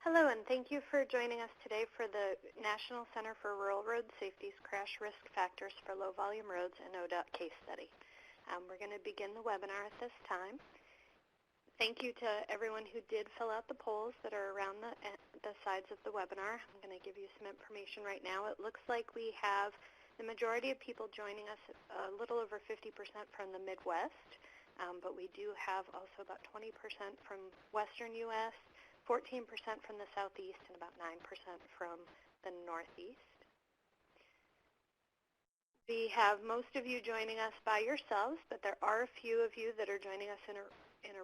Hello, and thank you for joining us today for the National Center for Rural Road Safety's Crash Risk Factors for Low-Volume Roads and ODOT case study. We're going to begin the webinar at this time. Thank you to everyone who did fill out the polls that are around the sides of the webinar. I'm going to give you some information right now. It looks like we have the majority of people joining us, a little over 50% from the Midwest, but we do have also about 20% from Western U.S., 14% from the Southeast, and about 9% from the Northeast. We have most of you joining us by yourselves, but there are a few of you that are joining us in a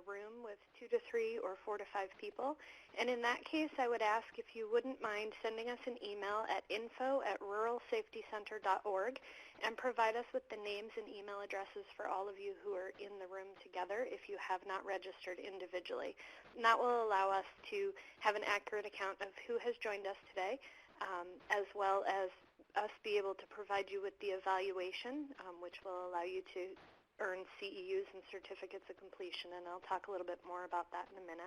room with 2 to 3 or 4 to 5 people. And in that case, I would ask if you wouldn't mind sending us an email at info@ruralsafetycenter.org and provide us with the names and email addresses for all of you who are in the room together if you have not registered individually. And that will allow us to have an accurate account of who has joined us today, as well as us be able to provide you with the evaluation, which will allow you to earn CEUs and certificates of completion, and I'll talk a little bit more about that in a minute.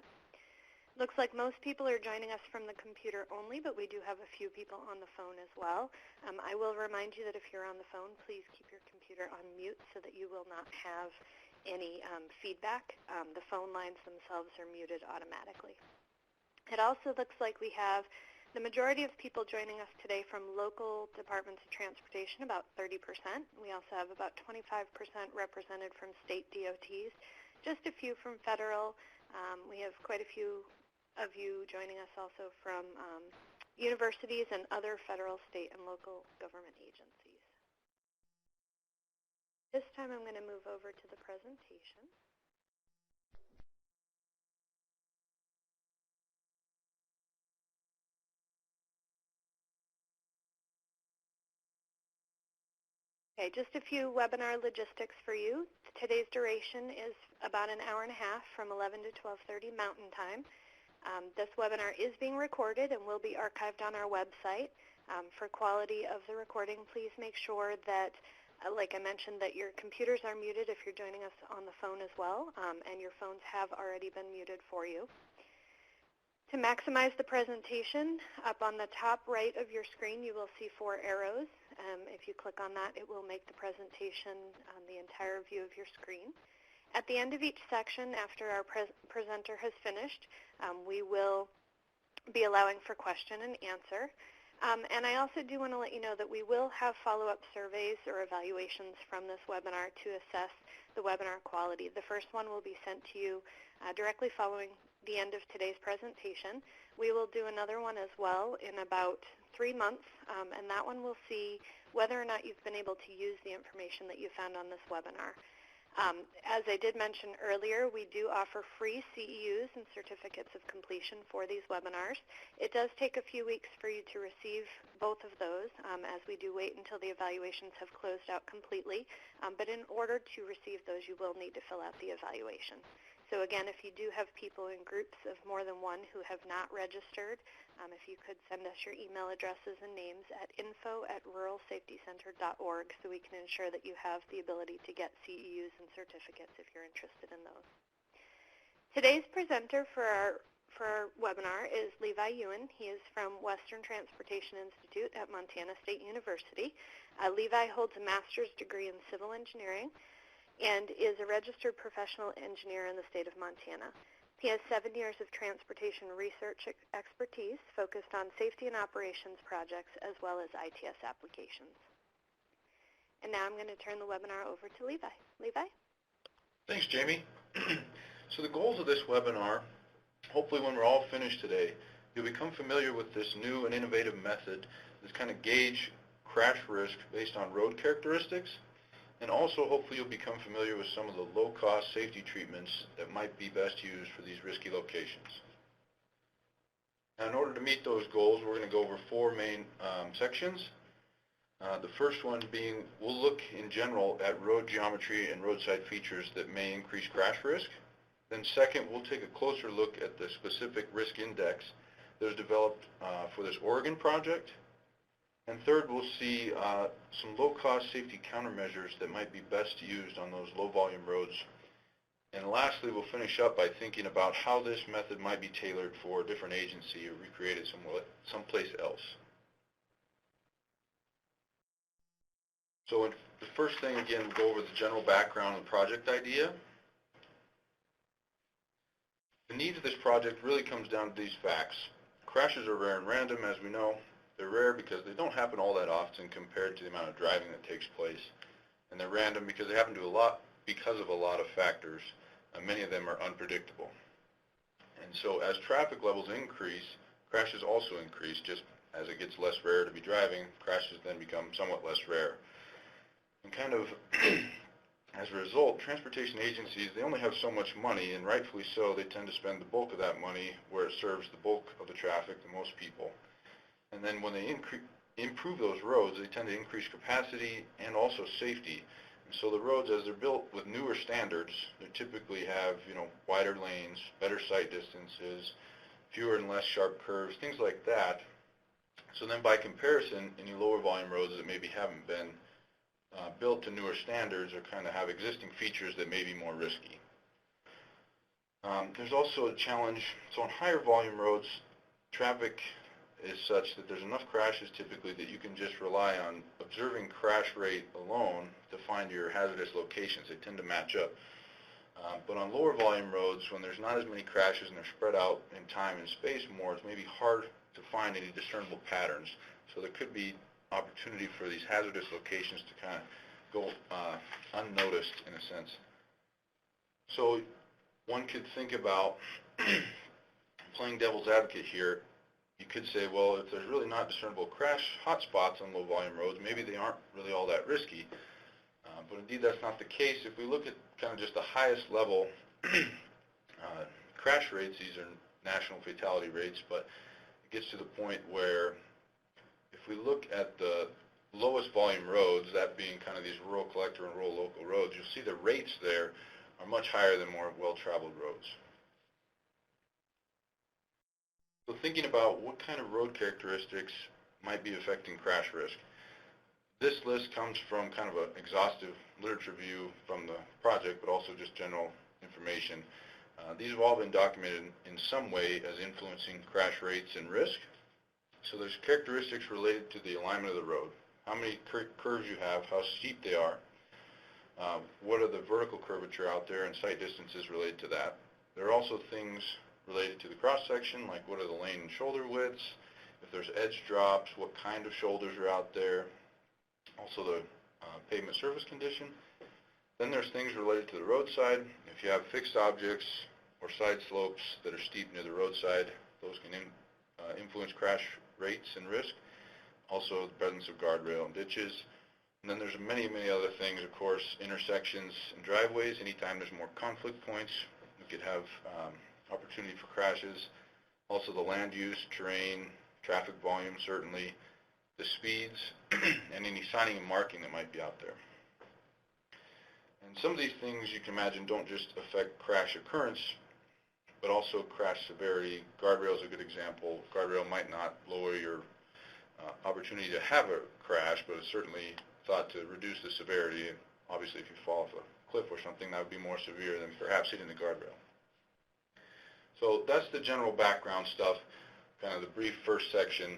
Looks like most people are joining us from the computer only, but we do have a few people on the phone as well. I will remind you that if you're on the phone, please keep your computer on mute so that you will not have any feedback. The phone lines themselves are muted automatically. It also looks like we have the majority of people joining us today from local departments of transportation, about 30%. We also have about 25% represented from state DOTs, just a few from federal. We have quite a few of you joining us also from universities and other federal, state, and local government agencies. This time I'm going to move over to the presentation. Okay, just a few webinar logistics for you. Today's duration is about an hour and a half from 11 to 12:30 Mountain Time. This webinar is being recorded and will be archived on our website. For quality of the recording, please make sure that, like I mentioned, that your computers are muted if you're joining us on the phone as well, and your phones have already been muted for you. To maximize the presentation, up on the top right of your screen, you will see 4 arrows. If you click on that, it will make the presentation the entire view of your screen. At the end of each section, after our presenter has finished, we will be allowing for question and answer. And I also do want to let you know that we will have follow-up surveys or evaluations from this webinar to assess the webinar quality. The first one will be sent to you directly following the end of today's presentation. We will do another one as well in about 3 months, and that one will see whether or not you've been able to use the information that you found on this webinar. As I did mention earlier, we do offer free CEUs and certificates of completion for these webinars. It does take a few weeks for you to receive both of those, as we do wait until the evaluations have closed out completely. But in order to receive those, you will need to fill out the evaluation. So again, if you do have people in groups of more than one who have not registered, if you could send us your email addresses and names at info@ruralsafetycenter.org so we can ensure that you have the ability to get CEUs and certificates if you're interested in those. Today's presenter for our webinar is Levi Ewan. He is from Western Transportation Institute at Montana State University. Levi holds a master's degree in civil engineering and is a registered professional engineer in the state of Montana. He has 7 years of transportation research expertise focused on safety and operations projects as well as ITS applications. And now I'm going to turn the webinar over to Levi. Levi? Thanks, Jamie. So the goals of this webinar, hopefully when we're all finished today, you'll become familiar with this new and innovative method that's kind of gauge crash risk based on road characteristics. And also, hopefully, you'll become familiar with some of the low-cost safety treatments that might be best used for these risky locations. Now, in order to meet those goals, we're going to go over 4 main sections. The first one being, we'll look in general at road geometry and roadside features that may increase crash risk. Then second, we'll take a closer look at the specific risk index that was developed for this Oregon project. And third, we'll see some low-cost safety countermeasures that might be best used on those low-volume roads And lastly, we'll finish up by thinking about how this method might be tailored for a different agency or recreated someplace else. So the first thing, again, we'll go over the general background of the project idea. The needs of this project really comes down to these facts. Crashes are rare and random, as we know. They're rare because they don't happen all that often compared to the amount of driving that takes place. And they're random because they happen to a lot because of a lot of factors. Many of them are unpredictable. And so as traffic levels increase, crashes also increase. Just as it gets less rare to be driving, crashes then become somewhat less rare. And kind of as a result, transportation agencies, they only have so much money, and rightfully so, they tend to spend the bulk of that money where it serves the bulk of the traffic, the most people. And then when they improve those roads, they tend to increase capacity and also safety. And so the roads, as they're built with newer standards, they typically have, wider lanes, better sight distances, fewer and less sharp curves, things like that. So then by comparison, any lower volume roads that maybe haven't been built to newer standards or kind of have existing features that may be more risky. There's also a challenge. So on higher volume roads, traffic is such that there's enough crashes typically that you can just rely on observing crash rate alone to find your hazardous locations. They tend to match up. But on lower volume roads, when there's not as many crashes and they're spread out in time and space more, it's maybe hard to find any discernible patterns. So there could be opportunity for these hazardous locations to kind of go unnoticed in a sense. So one could think about playing devil's advocate here. You could say, well, if there's really not discernible crash hotspots on low volume roads, maybe they aren't really all that risky. But indeed, that's not the case. If we look at kind of just the highest level crash rates, these are national fatality rates, but it gets to the point where if we look at the lowest volume roads, that being kind of these rural collector and rural local roads, you'll see the rates there are much higher than more well-traveled roads. So thinking about what kind of road characteristics might be affecting crash risk. This list comes from kind of an exhaustive literature review from the project, but also just general information. These have all been documented in some way as influencing crash rates and risk. So there's characteristics related to the alignment of the road, how many curves you have, how steep they are, what are the vertical curvature out there, and sight distances related to that. There are also things related to the cross-section, like what are the lane and shoulder widths, if there's edge drops, what kind of shoulders are out there, also the pavement surface condition. Then there's things related to the roadside. If you have fixed objects or side slopes that are steep near the roadside, those can influence crash rates and risk. Also the presence of guardrail and ditches. And then there's many, many other things, of course, intersections and driveways. Anytime there's more conflict points, we could have opportunity for crashes. Also the land use, terrain, traffic volume, certainly, the speeds, and any signing and marking that might be out there. And some of these things you can imagine don't just affect crash occurrence, but also crash severity. Guardrail is a good example. Guardrail might not lower your opportunity to have a crash, but it's certainly thought to reduce the severity. Obviously, if you fall off a cliff or something, that would be more severe than perhaps hitting the guardrail. So that's the general background stuff, kind of the brief first section.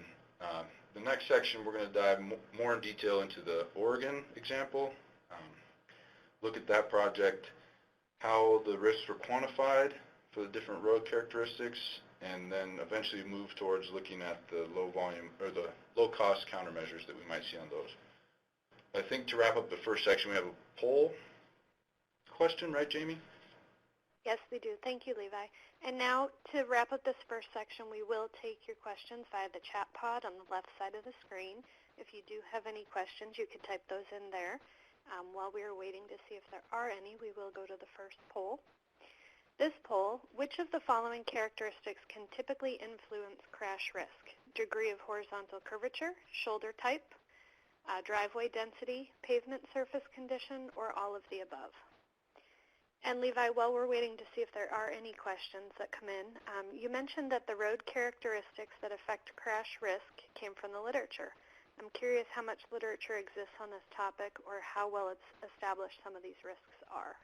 The next section, we're going to dive more in detail into the Oregon example, look at that project, how the risks were quantified for the different road characteristics, and then eventually move towards looking at the low volume or the low cost countermeasures that we might see on those. I think to wrap up the first section, we have a poll question, right, Jamie? Yes, we do. Thank you, Levi. And now, to wrap up this first section, we will take your questions via the chat pod on the left side of the screen. If you do have any questions, you can type those in there. While we are waiting to see if there are any, we will go to the first poll. This poll, which of the following characteristics can typically influence crash risk? Degree of horizontal curvature, shoulder type, driveway density, pavement surface condition, or all of the above? And Levi, while we're waiting to see if there are any questions that come in, you mentioned that the road characteristics that affect crash risk came from the literature. I'm curious how much literature exists on this topic or how well it's established some of these risks are.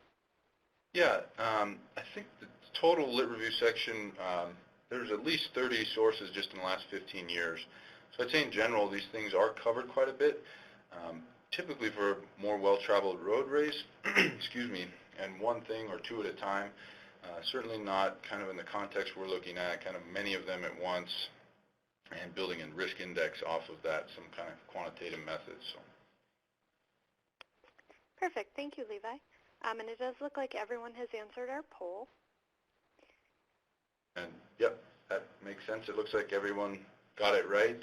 Yeah, I think the total lit review section, there's at least 30 sources just in the last 15 years. So I'd say in general, these things are covered quite a bit. Typically for more well-traveled roadways, excuse me, and one thing or two at a time. Certainly not kind of in the context we're looking at, kind of many of them at once, and building a risk index off of that, some kind of quantitative methods. So. Perfect. Thank you, Levi. And it does look like everyone has answered our poll. And yep, that makes sense. It looks like everyone got it right.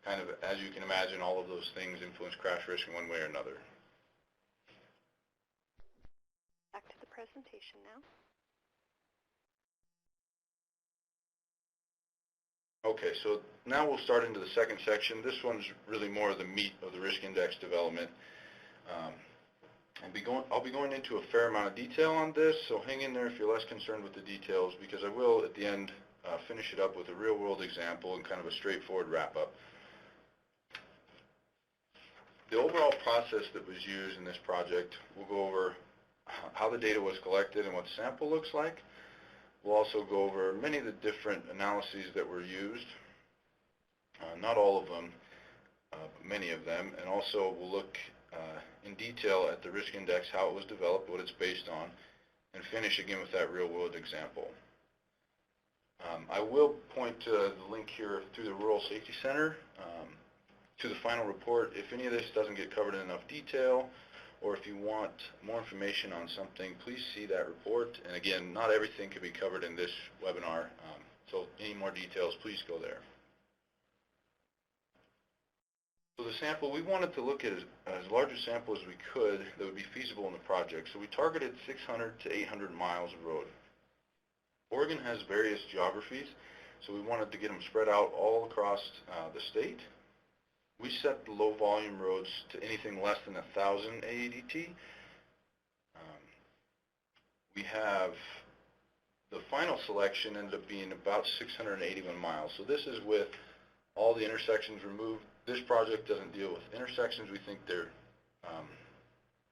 Kind of, as you can imagine, all of those things influence crash risk in one way or another. Back to the presentation now. Okay, so now we'll start into the second section. This one's really more of the meat of the risk index development. I'll be going into a fair amount of detail on this, so hang in there if you're less concerned with the details, because I will, at the end, finish it up with a real-world example and kind of a straightforward wrap-up. The overall process that was used in this project, we'll go over how the data was collected and what the sample looks like. We'll also go over many of the different analyses that were used, not all of them, but many of them, and also we'll look in detail at the risk index, how it was developed, what it's based on, and finish again with that real-world example. I will point to the link here through the Rural Safety Center to the final report. If any of this doesn't get covered in enough detail, or if you want more information on something, please see that report. And again, not everything can be covered in this webinar, so any more details, please go there. So the sample, we wanted to look at as large a sample as we could that would be feasible in the project. So we targeted 600 to 800 miles of road. Oregon has various geographies, so we wanted to get them spread out all across the state. We set the low volume roads to anything less than 1,000 AADT. We have the final selection ended up being about 681 miles. So this is with all the intersections removed. This project doesn't deal with intersections. We think there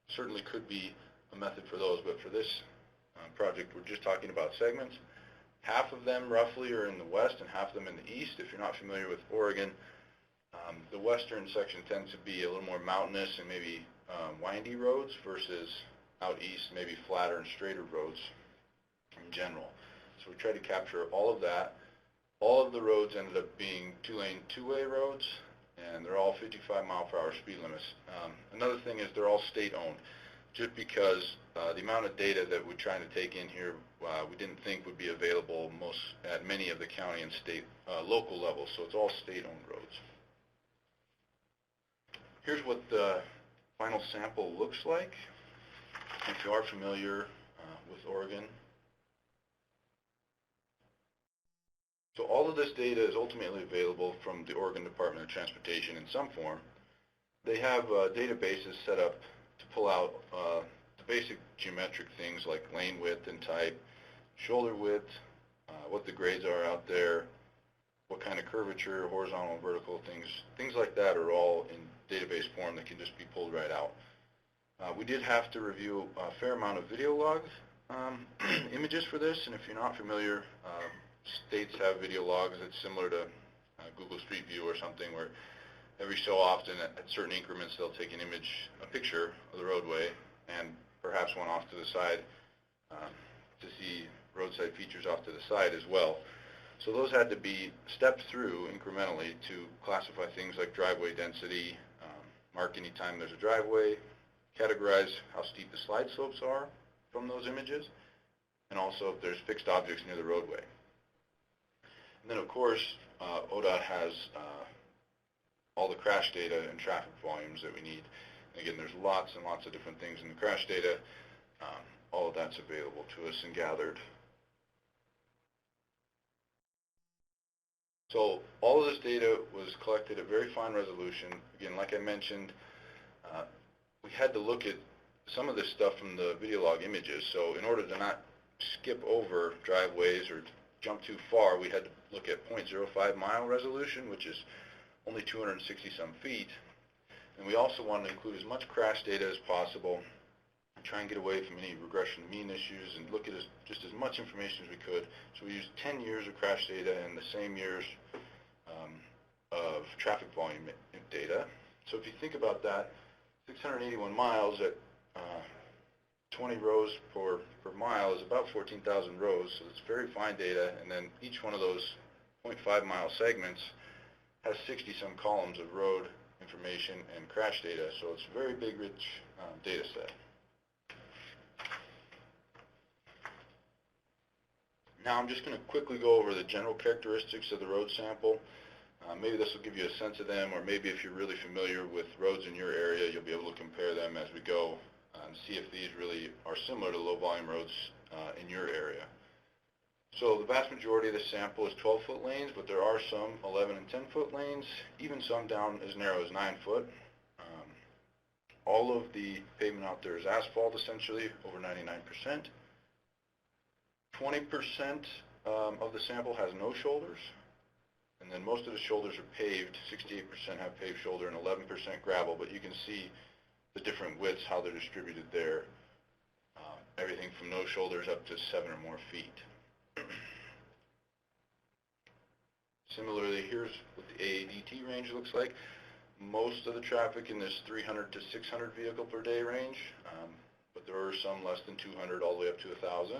certainly could be a method for those, but for this project, we're just talking about segments. Half of them roughly are in the west and half of them in the east. If you're not familiar with Oregon, the western section tends to be a little more mountainous and maybe windy roads versus out east, maybe flatter and straighter roads in general. So we tried to capture all of that. All of the roads ended up being two-lane, two-way roads, and they're all 55-mile-per-hour speed limits. Another thing is they're all state-owned, just because the amount of data that we're trying to take in here, we didn't think would be available at many of the county and state local levels, so it's all state-owned roads. Here's what the final sample looks like. If you are familiar with Oregon. So all of this data is ultimately available from the Oregon Department of Transportation in some form. They have databases set up to pull out the basic geometric things like lane width and type, shoulder width, what the grades are out there, what kind of curvature, horizontal, vertical, things like that are all in database form that can just be pulled right out. We did have to review a fair amount of video log images for this, and if you're not familiar, states have video logs that's similar to Google Street View or something, where every so often at certain increments they'll take a picture of the roadway and perhaps one off to the side to see roadside features off to the side as well. So those had to be stepped through incrementally to classify things like driveway density, mark any time there's a driveway, categorize how steep the slide slopes are from those images, and also if there's fixed objects near the roadway. And then, of course, ODOT has all the crash data and traffic volumes that we need. And again, there's lots and lots of different things in the crash data. All of that's available to us and gathered. So all of this data was collected at very fine resolution. Again, like I mentioned, we had to look at some of this stuff from the video log images. So in order to not skip over driveways or jump too far, we had to look at 0.05 mile resolution, which is only 260 some feet. And we also wanted to include as much crash data as possible try and get away from any regression mean issues and look at just as much information as we could. So we used 10 years of crash data and the same years of traffic volume data. So if you think about that, 681 miles at 20 rows per mile is about 14,000 rows, so it's very fine data, and then each one of those 0.5 mile segments has 60-some columns of road information and crash data, so it's a very big, rich data set. Now I'm just going to quickly go over the general characteristics of the road sample. Maybe this will give you a sense of them, or maybe if you're really familiar with roads in your area, you'll be able to compare them as we go and see if these really are similar to low-volume roads in your area. So the vast majority of the sample is 12-foot lanes, but there are some 11 and 10-foot lanes, even some down as narrow as 9 foot. All of the pavement out there is asphalt, essentially, over 99%. 20% of the sample has no shoulders, and then most of the shoulders are paved. 68% have paved shoulder and 11% gravel, but you can see the different widths, how they're distributed there. Everything from no shoulders up to 7 or more feet. Similarly, here's what the AADT range looks like. Most of the traffic in this 300 to 600 vehicle per day range, but there are some less than 200 all the way up to 1,000.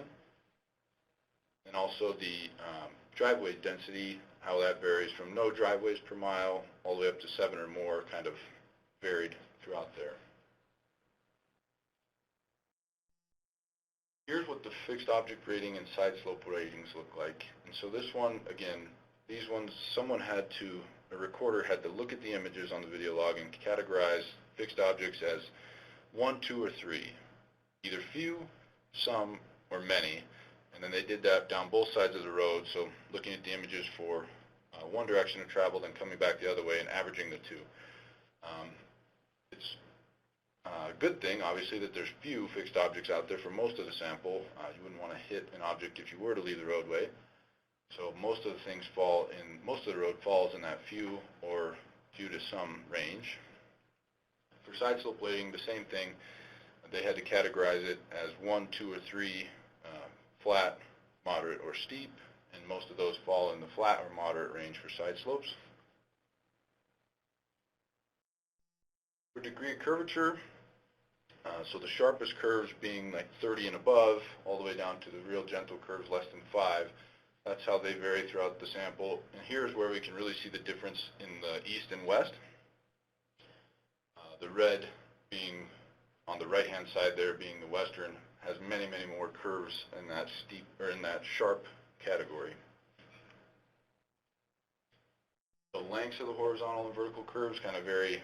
And also the driveway density, how that varies from no driveways per mile all the way up to 7 or more, kind of varied throughout there. Here's what the fixed object rating and side slope ratings look like. And so this one, again, these ones, a recorder had to look at the images on the video log and categorize fixed objects as 1, 2, or 3, either few, some, or many. And then they did that down both sides of the road, so looking at the images for one direction of travel, then coming back the other way and averaging the two. It's a good thing, obviously, that there's few fixed objects out there for most of the sample. You wouldn't want to hit an object if you were to leave the roadway. So most of the things most of the road falls in that few or few to some range. For side slope weighting, the same thing. They had to categorize it as 1, 2, or 3 flat, moderate, or steep, and most of those fall in the flat or moderate range for side slopes. For degree of curvature, so the sharpest curves being like 30 and above, all the way down to the real gentle curves less than 5. That's how they vary throughout the sample. And here's where we can really see the difference in the east and west. The red being on the right-hand side there, being the western, has many, many more curves in that steep or in that sharp category. The lengths of the horizontal and vertical curves kind of vary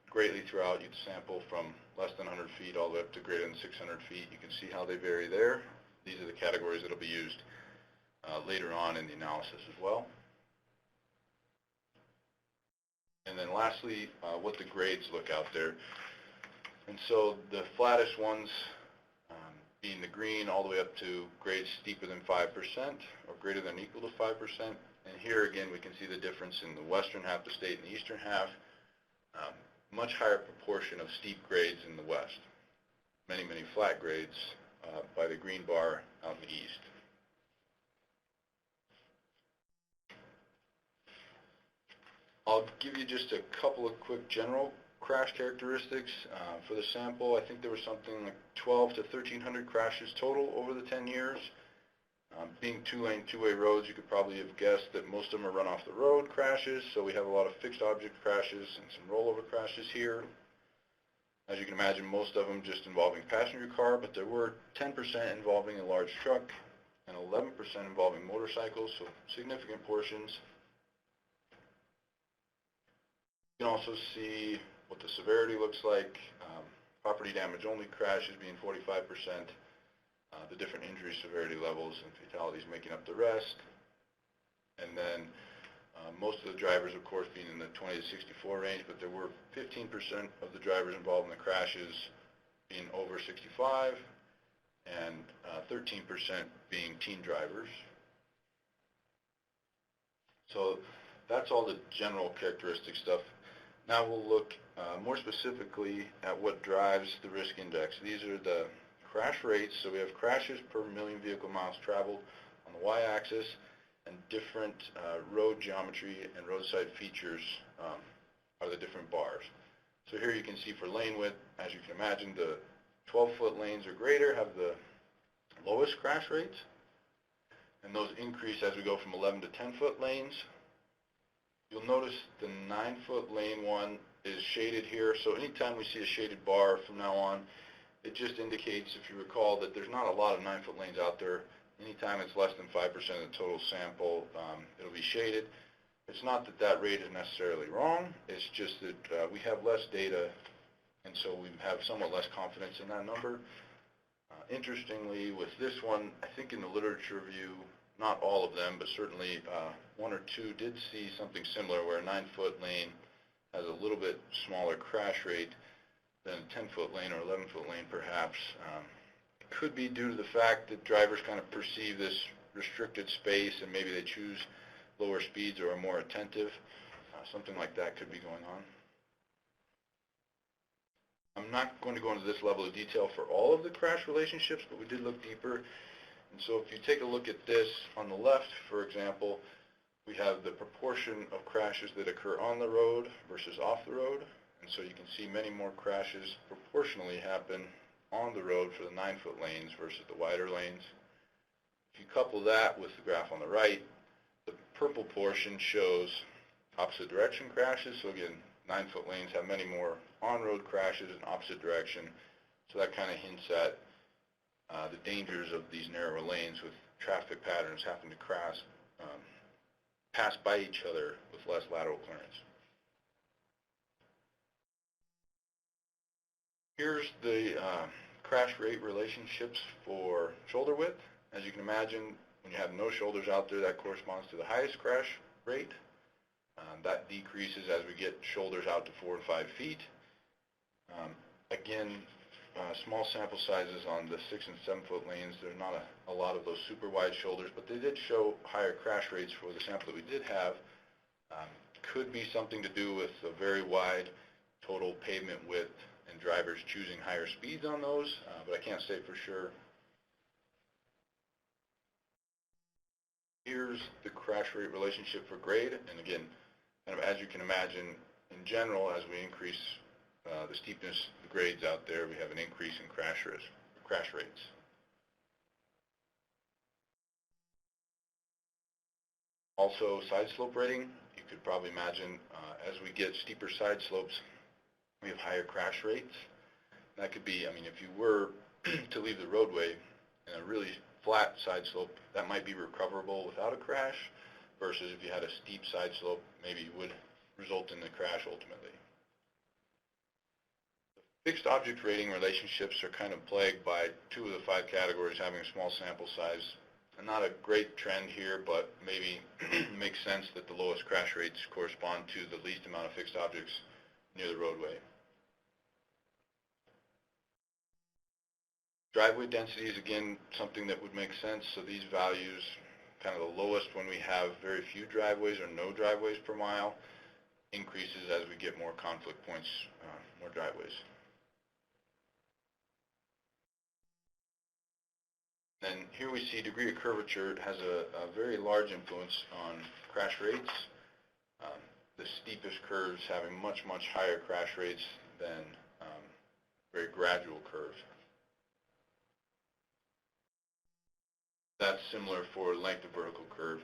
greatly throughout each sample, from less than 100 feet all the way up to greater than 600 feet. You can see how they vary there. These are the categories that will be used later on in the analysis as well. And then lastly, what the grades look out there. And so the flattest ones being the green all the way up to grades steeper than 5% or greater than or equal to 5%. And here again we can see the difference in the western half of the state and the eastern half. Much higher proportion of steep grades in the west. Many, many flat grades by the green bar out in the east. I'll give you just a couple of quick general crash characteristics for the sample. I think there was something like 12 to 1,300 crashes total over the 10 years. Being two-lane, two-way roads, you could probably have guessed that most of them are run-off-the-road crashes, so we have a lot of fixed object crashes and some rollover crashes here. As you can imagine, most of them just involving passenger car, but there were 10% involving a large truck and 11% involving motorcycles, so significant portions. You can also see what the severity looks like. Property damage only crashes being 45%. The different injury severity levels and fatalities making up the rest. And then most of the drivers, of course, being in the 20 to 64 range, but there were 15% of the drivers involved in the crashes being over 65 and 13% being teen drivers. So that's all the general characteristic stuff. Now we'll look more specifically at what drives the risk index. These are the crash rates. So we have crashes per million vehicle miles traveled on the y-axis, and different road geometry and roadside features are the different bars. So here you can see for lane width, as you can imagine, the 12-foot lanes or greater have the lowest crash rates, and those increase as we go from 11 to 10-foot lanes. You'll notice the 9-foot lane one is shaded here, so anytime we see a shaded bar from now on, it just indicates, if you recall, that there's not a lot of 9-foot lanes out there. Anytime it's less than 5% of the total sample, it'll be shaded. It's not that that rate is necessarily wrong, it's just that we have less data, and so we have somewhat less confidence in that number. Interestingly, with this one, I think in the literature review, not all of them, but certainly one or two did see something similar, where a 9-foot lane has a little bit smaller crash rate than a 10-foot lane or 11-foot lane, perhaps. It could be due to the fact that drivers kind of perceive this restricted space, and maybe they choose lower speeds or are more attentive. Something like that could be going on. I'm not going to go into this level of detail for all of the crash relationships, but we did look deeper. And so if you take a look at this on the left, for example, we have the proportion of crashes that occur on the road versus off the road. And so you can see many more crashes proportionally happen on the road for the 9-foot lanes versus the wider lanes. If you couple that with the graph on the right, the purple portion shows opposite direction crashes. So again, 9-foot lanes have many more on-road crashes in opposite direction. So that kind of hints at the dangers of these narrower lanes, with traffic patterns having to pass by each other with less lateral clearance. Here's the crash rate relationships for shoulder width. As you can imagine, when you have no shoulders out there, that corresponds to the highest crash rate. That decreases as we get shoulders out to 4 and 5 feet. Again, small sample sizes on the 6 and 7-foot lanes. There's not a lot of those super wide shoulders, but they did show higher crash rates for the sample that we did have. Could be something to do with a very wide total pavement width and drivers choosing higher speeds on those, but I can't say for sure. Here's the crash rate relationship for grade, and again, kind of as you can imagine, in general, as we increase the steepness of the grades out there, we have an increase in crash rates. Also, side slope rating. You could probably imagine as we get steeper side slopes, we have higher crash rates. That could be, I mean, if you were to leave the roadway in a really flat side slope, that might be recoverable without a crash, versus if you had a steep side slope, maybe you would result in the crash ultimately. The fixed object rating relationships are kind of plagued by 2 of the 5 categories having a small sample size. And not a great trend here, but maybe makes sense that the lowest crash rates correspond to the least amount of fixed objects near the roadway. Driveway density is, again, something that would make sense. So these values, kind of the lowest when we have very few driveways or no driveways per mile, increases as we get more conflict points, more driveways. And here we see degree of curvature has a very large influence on crash rates. The steepest curves having much, much higher crash rates than very gradual curves. That's similar for length of vertical curve.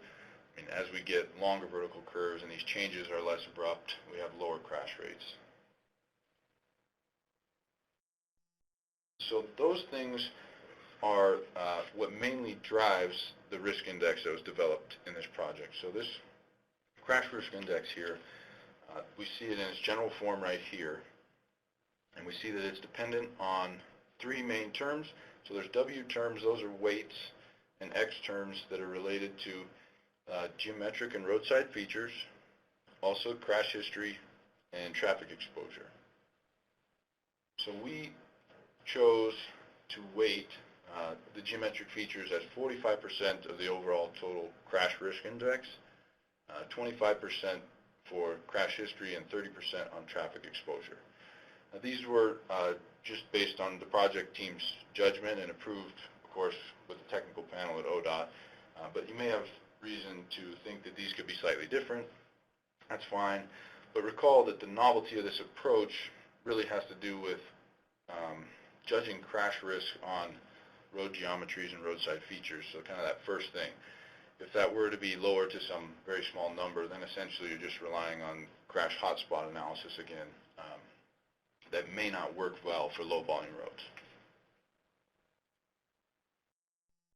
I mean, as we get longer vertical curves and these changes are less abrupt, we have lower crash rates. So those things are what mainly drives the risk index that was developed in this project. So this crash risk index here, we see it in its general form right here. And we see that it's dependent on 3 main terms. So there's W terms, those are weights, and X terms that are related to geometric and roadside features, also crash history and traffic exposure. So we chose to weight the geometric features as 45% of the overall total crash risk index, 25% for crash history and 30% on traffic exposure. Now, these were just based on the project team's judgment and approved, of course, with the technical panel at ODOT. But you may have reason to think that these could be slightly different. That's fine. But recall that the novelty of this approach really has to do with judging crash risk on road geometries and roadside features. So kind of that first thing. If that were to be lower to some very small number, then essentially you're just relying on crash hotspot analysis again. That may not work well for low volume roads.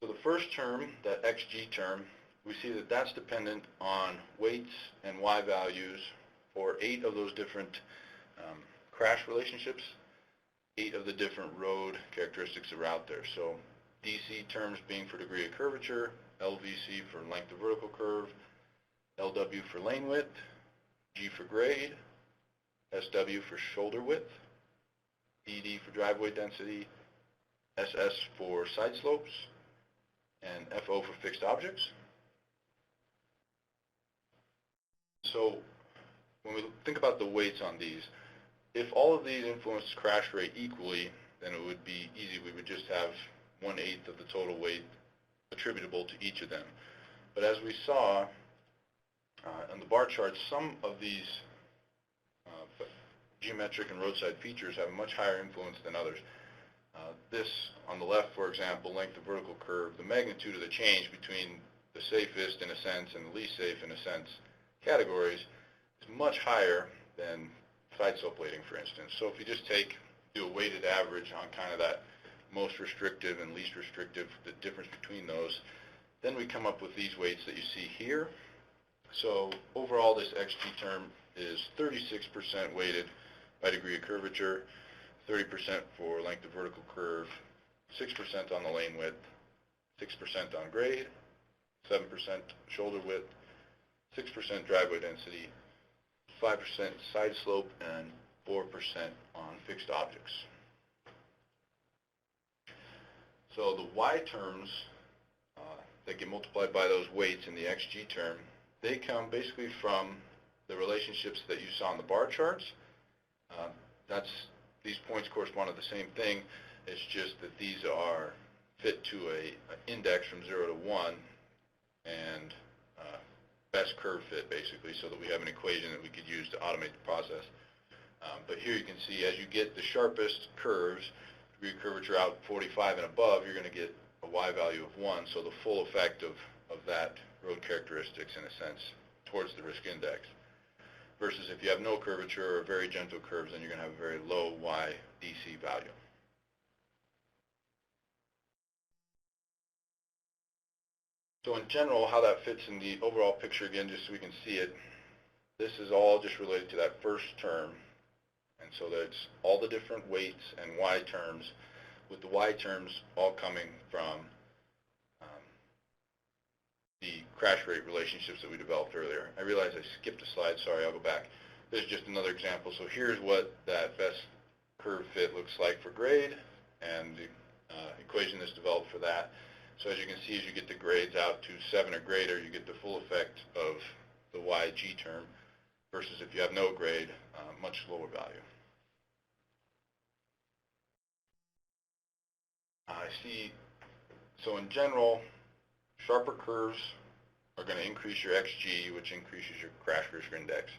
So the first term, that XG term, we see that that's dependent on weights and Y values for 8 of those different crash relationships, 8 of the different road characteristics that are out there. So DC terms being for degree of curvature, LVC for length of vertical curve, LW for lane width, G for grade, SW for shoulder width, DD for driveway density, SS for side slopes, and FO for fixed objects. So when we think about the weights on these, if all of these influence crash rate equally, then it would be easy. We would just have 1/8 of the total weight attributable to each of them. But as we saw on the bar charts, some of these geometric and roadside features have a much higher influence than others. This, on the left, for example, length of vertical curve, the magnitude of the change between the safest, in a sense, and the least safe, in a sense, categories is much higher than side slope weighting, for instance. So if you just do a weighted average on kind of that most restrictive and least restrictive, the difference between those, then we come up with these weights that you see here. So overall, this XG term is 36% weighted by degree of curvature, 30% for length of vertical curve, 6% on the lane width, 6% on grade, 7% shoulder width, 6% driveway density, 5% side slope, and 4% on fixed objects. So the Y terms that get multiplied by those weights in the XG term, they come basically from the relationships that you saw on the bar charts. These points correspond to the same thing. It's just that these are fit to an index from 0 to 1 and best curve fit, basically, so that we have an equation that we could use to automate the process. But here you can see as you get the sharpest curves, degree of curvature out 45 and above, you're going to get a Y value of 1, so the full effect of that road characteristics, in a sense, towards the risk index. Versus if you have no curvature or very gentle curves, then you're going to have a very low Y DC value. So in general, how that fits in the overall picture, again, just so we can see it, this is all just related to that first term. And so that's all the different weights and Y terms, with the Y terms all coming from the crash rate relationships that we developed earlier. I realize I skipped a slide. Sorry, I'll go back. This is just another example. So here's what that best curve fit looks like for grade, and the equation that's developed for that. So as you can see, as you get the grades out to 7 or greater, you get the full effect of the YG term, versus if you have no grade, much lower value. I see, so in general, sharper curves are going to increase your XG, which increases your crash risk index.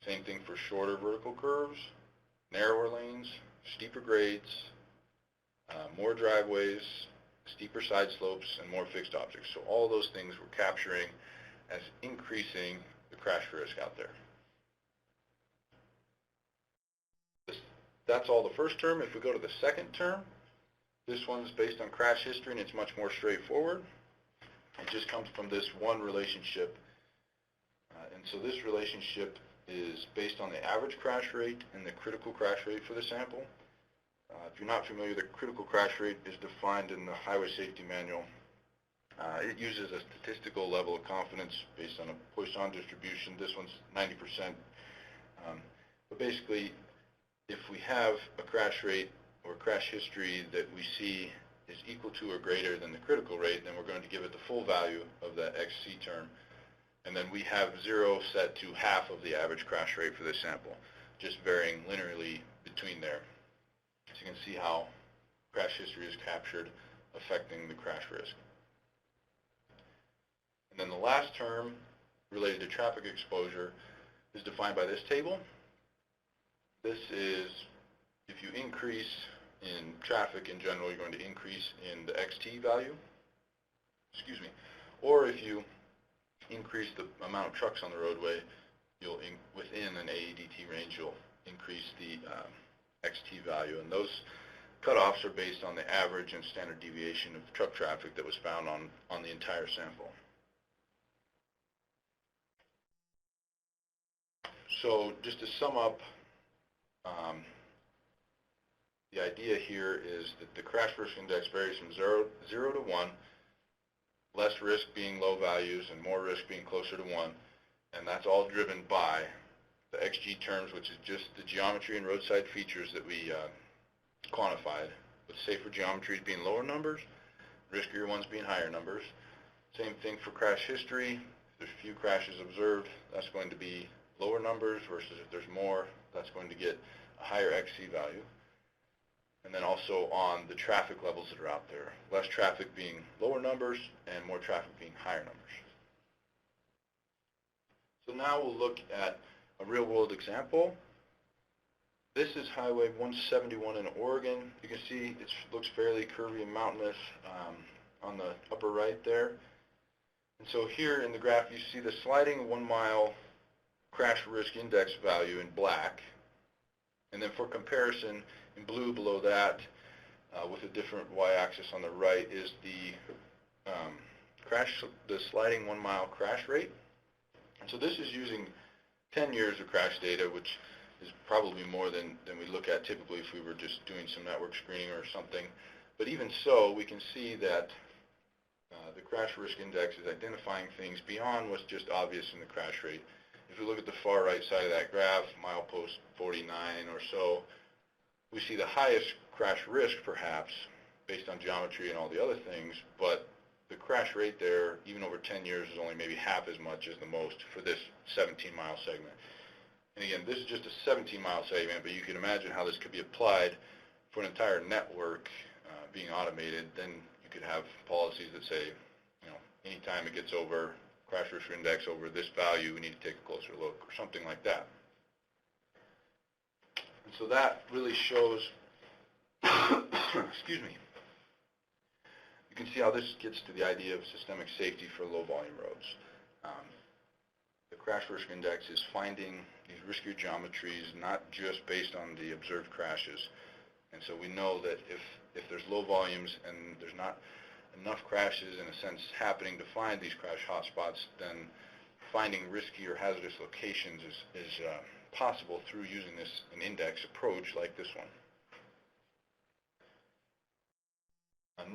Same thing for shorter vertical curves, narrower lanes, steeper grades, more driveways, steeper side slopes, and more fixed objects. So all those things we're capturing as increasing the crash risk out there. That's all the first term. If we go to the second term, this one's based on crash history, and it's much more straightforward. It just comes from this one relationship. And so this relationship is based on the average crash rate and the critical crash rate for the sample. If you're not familiar, the critical crash rate is defined in the Highway Safety Manual. It uses a statistical level of confidence based on a Poisson distribution. This one's 90%. But basically, if we have a crash rate or crash history that we see is equal to or greater than the critical rate, then we're going to give it the full value of that XC term. And then we have 0 set to half of the average crash rate for this sample, just varying linearly between there. So you can see how crash history is captured, affecting the crash risk. And then the last term related to traffic exposure is defined by this table. This is if you increase in traffic in general, you're going to increase in the XT value, or if you increase the amount of trucks on the roadway, within an AEDT range, you'll increase the XT value. And those cutoffs are based on the average and standard deviation of truck traffic that was found on the entire sample. So just to sum up, the idea here is that the crash risk index varies from 0 to 1, less risk being low values and more risk being closer to 1, and that's all driven by the XG terms, which is just the geometry and roadside features that we quantified, with safer geometries being lower numbers, riskier ones being higher numbers. Same thing for crash history. If there's few crashes observed, that's going to be lower numbers, versus if there's more, that's going to get a higher XC value. And then also on the traffic levels that are out there, less traffic being lower numbers and more traffic being higher numbers. So now we'll look at a real-world example. This is Highway 171 in Oregon. You can see it looks fairly curvy and mountainous on the upper right there. And so here in the graph you see the sliding 1 mile crash risk index value in black. And then for comparison, in blue below that, with a different y-axis on the right, is the sliding 1 mile crash rate. And so this is using 10 years of crash data, which is probably more than we look at typically if we were just doing some network screening or something. But even so, we can see that the crash risk index is identifying things beyond what's just obvious in the crash rate. If we look at the far right side of that graph, milepost 49 or so, we see the highest crash risk perhaps based on geometry and all the other things, but the crash rate there, even over 10 years, is only maybe half as much as the most for this 17-mile segment. And again, this is just a 17-mile segment, but you can imagine how this could be applied for an entire network being automated. Then you could have policies that say, anytime it gets over, crash risk index over this value, we need to take a closer look, or something like that. And so that really shows, excuse me, you can see how this gets to the idea of systemic safety for low-volume roads. The crash risk index is finding these riskier geometries, not just based on the observed crashes. And so we know that if there's low volumes and there's not enough crashes, in a sense, happening to find these crash hotspots, then finding risky or hazardous locations is possible through using an index approach like this one.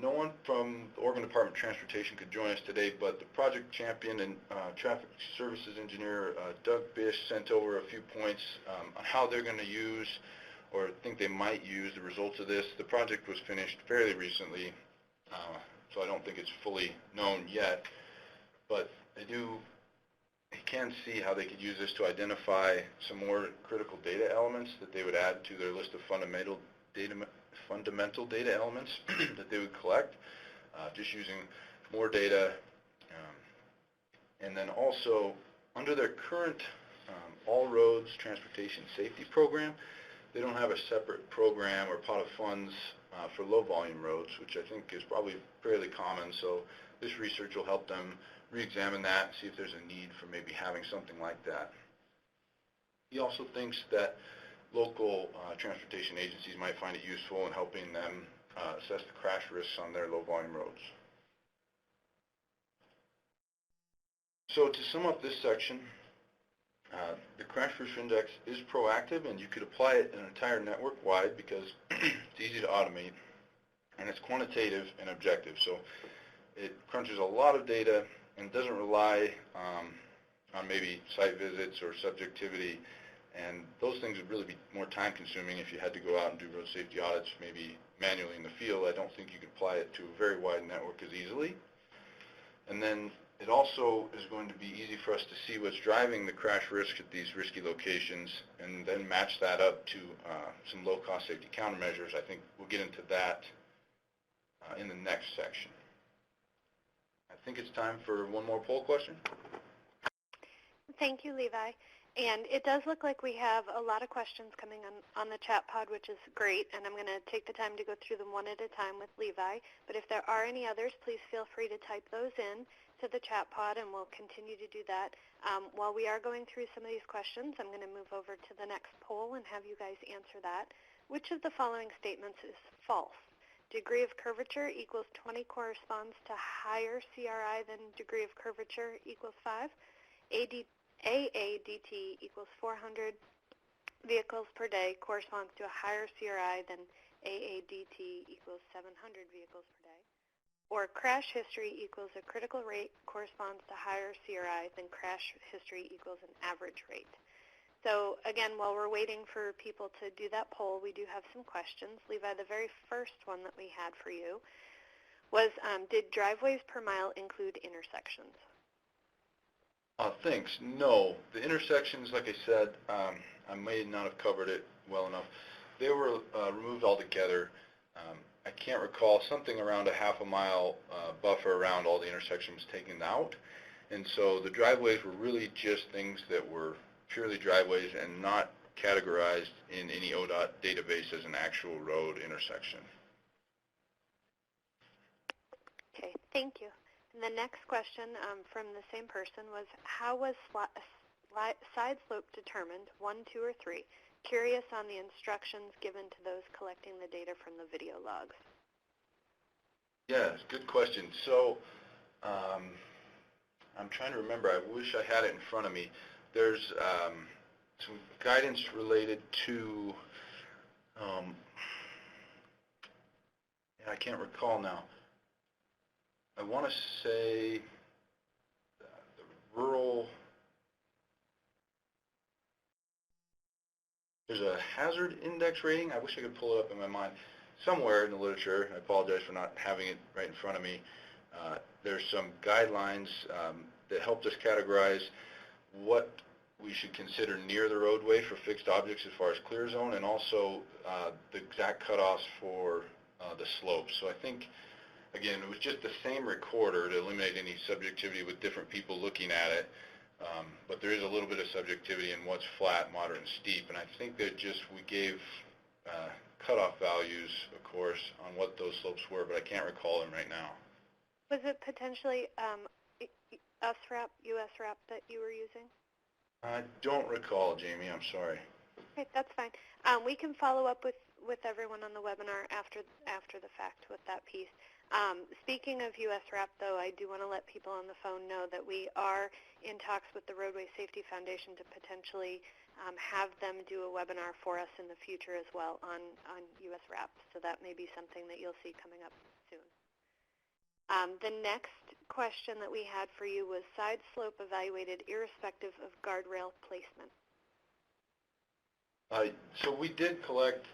No one from the Oregon Department of Transportation could join us today, but the project champion and traffic services engineer Doug Bish sent over a few points on how they're going to use or think they might use the results of this. The project was finished fairly recently, so I don't think it's fully known yet, but they can see how they could use this to identify some more critical data elements that they would add to their list of fundamental data elements that they would collect, just using more data. And then also, under their current All Roads Transportation Safety Program, they don't have a separate program or pot of funds for low-volume roads, which I think is probably fairly common. So this research will help them re-examine that, see if there's a need for maybe having something like that. He also thinks that local transportation agencies might find it useful in helping them assess the crash risks on their low-volume roads. So to sum up this section, the crash risk index is proactive, and you could apply it in an entire network-wide because it's easy to automate, and it's quantitative and objective. So it crunches a lot of data and doesn't rely on maybe site visits or subjectivity, and those things would really be more time-consuming if you had to go out and do road safety audits maybe manually in the field. I don't think you could apply it to a very wide network as easily. And then It also is going to be easy for us to see what's driving the crash risk at these risky locations and then match that up to some low-cost safety countermeasures. I think we'll get into that in the next section. I think it's time for one more poll question. Thank you, Levi. And it does look like we have a lot of questions coming on the chat pod, which is great, and I'm going to take the time to go through them one at a time with Levi. But if there are any others, please feel free to type those in to the chat pod, and we'll continue to do that. While we are going through some of these questions, I'm going to move over to the next poll and have you guys answer that. Which of the following statements is false? Degree of curvature equals 20 corresponds to higher CRI than degree of curvature equals 5. AADT equals 400 vehicles per day corresponds to a higher CRI than AADT equals 700 vehicles per day. Or crash history equals a critical rate corresponds to higher CRI than crash history equals an average rate. So again, while we're waiting for people to do that poll, we do have some questions. Levi, the very first one that we had for you was, did driveways per mile include intersections? Thanks. No. The intersections, like I said, I may not have covered it well enough. They were removed altogether. I can't recall, something around a half a mile buffer around all the intersections taken out. And so the driveways were really just things that were purely driveways and not categorized in any ODOT database as an actual road intersection. Okay, thank you. And the next question from the same person was, how was side slope determined, 1, 2, or 3? Curious on the instructions given to those collecting the data from the video logs. Yes, good question. So I'm trying to remember. I wish I had it in front of me. There's some guidance related to, I can't recall now. I want to say the rural, there's a hazard index rating. I wish I could pull it up in my mind. Somewhere in the literature, I apologize for not having it right in front of me, there's some guidelines that helped us categorize what we should consider near the roadway for fixed objects as far as clear zone, and also the exact cutoffs for the slopes. So I think, again, it was just the same recorder to eliminate any subjectivity with different people looking at it, but there is a little bit of subjectivity in what's flat, moderate, and steep, and I think that we gave cutoff values, of course, on what those slopes were, but I can't recall them right now. Was it potentially USRAP that you were using? I don't recall, Jamie. I'm sorry. Okay, that's fine. We can follow up with everyone on the webinar after the fact with that piece. Speaking of USRAP, though, I do want to let people on the phone know that we are in talks with the Roadway Safety Foundation to potentially have them do a webinar for us in the future as well on USRAP. So that may be something that you'll see coming up soon. The next question that we had for you was side slope evaluated irrespective of guardrail placement. So we did collect,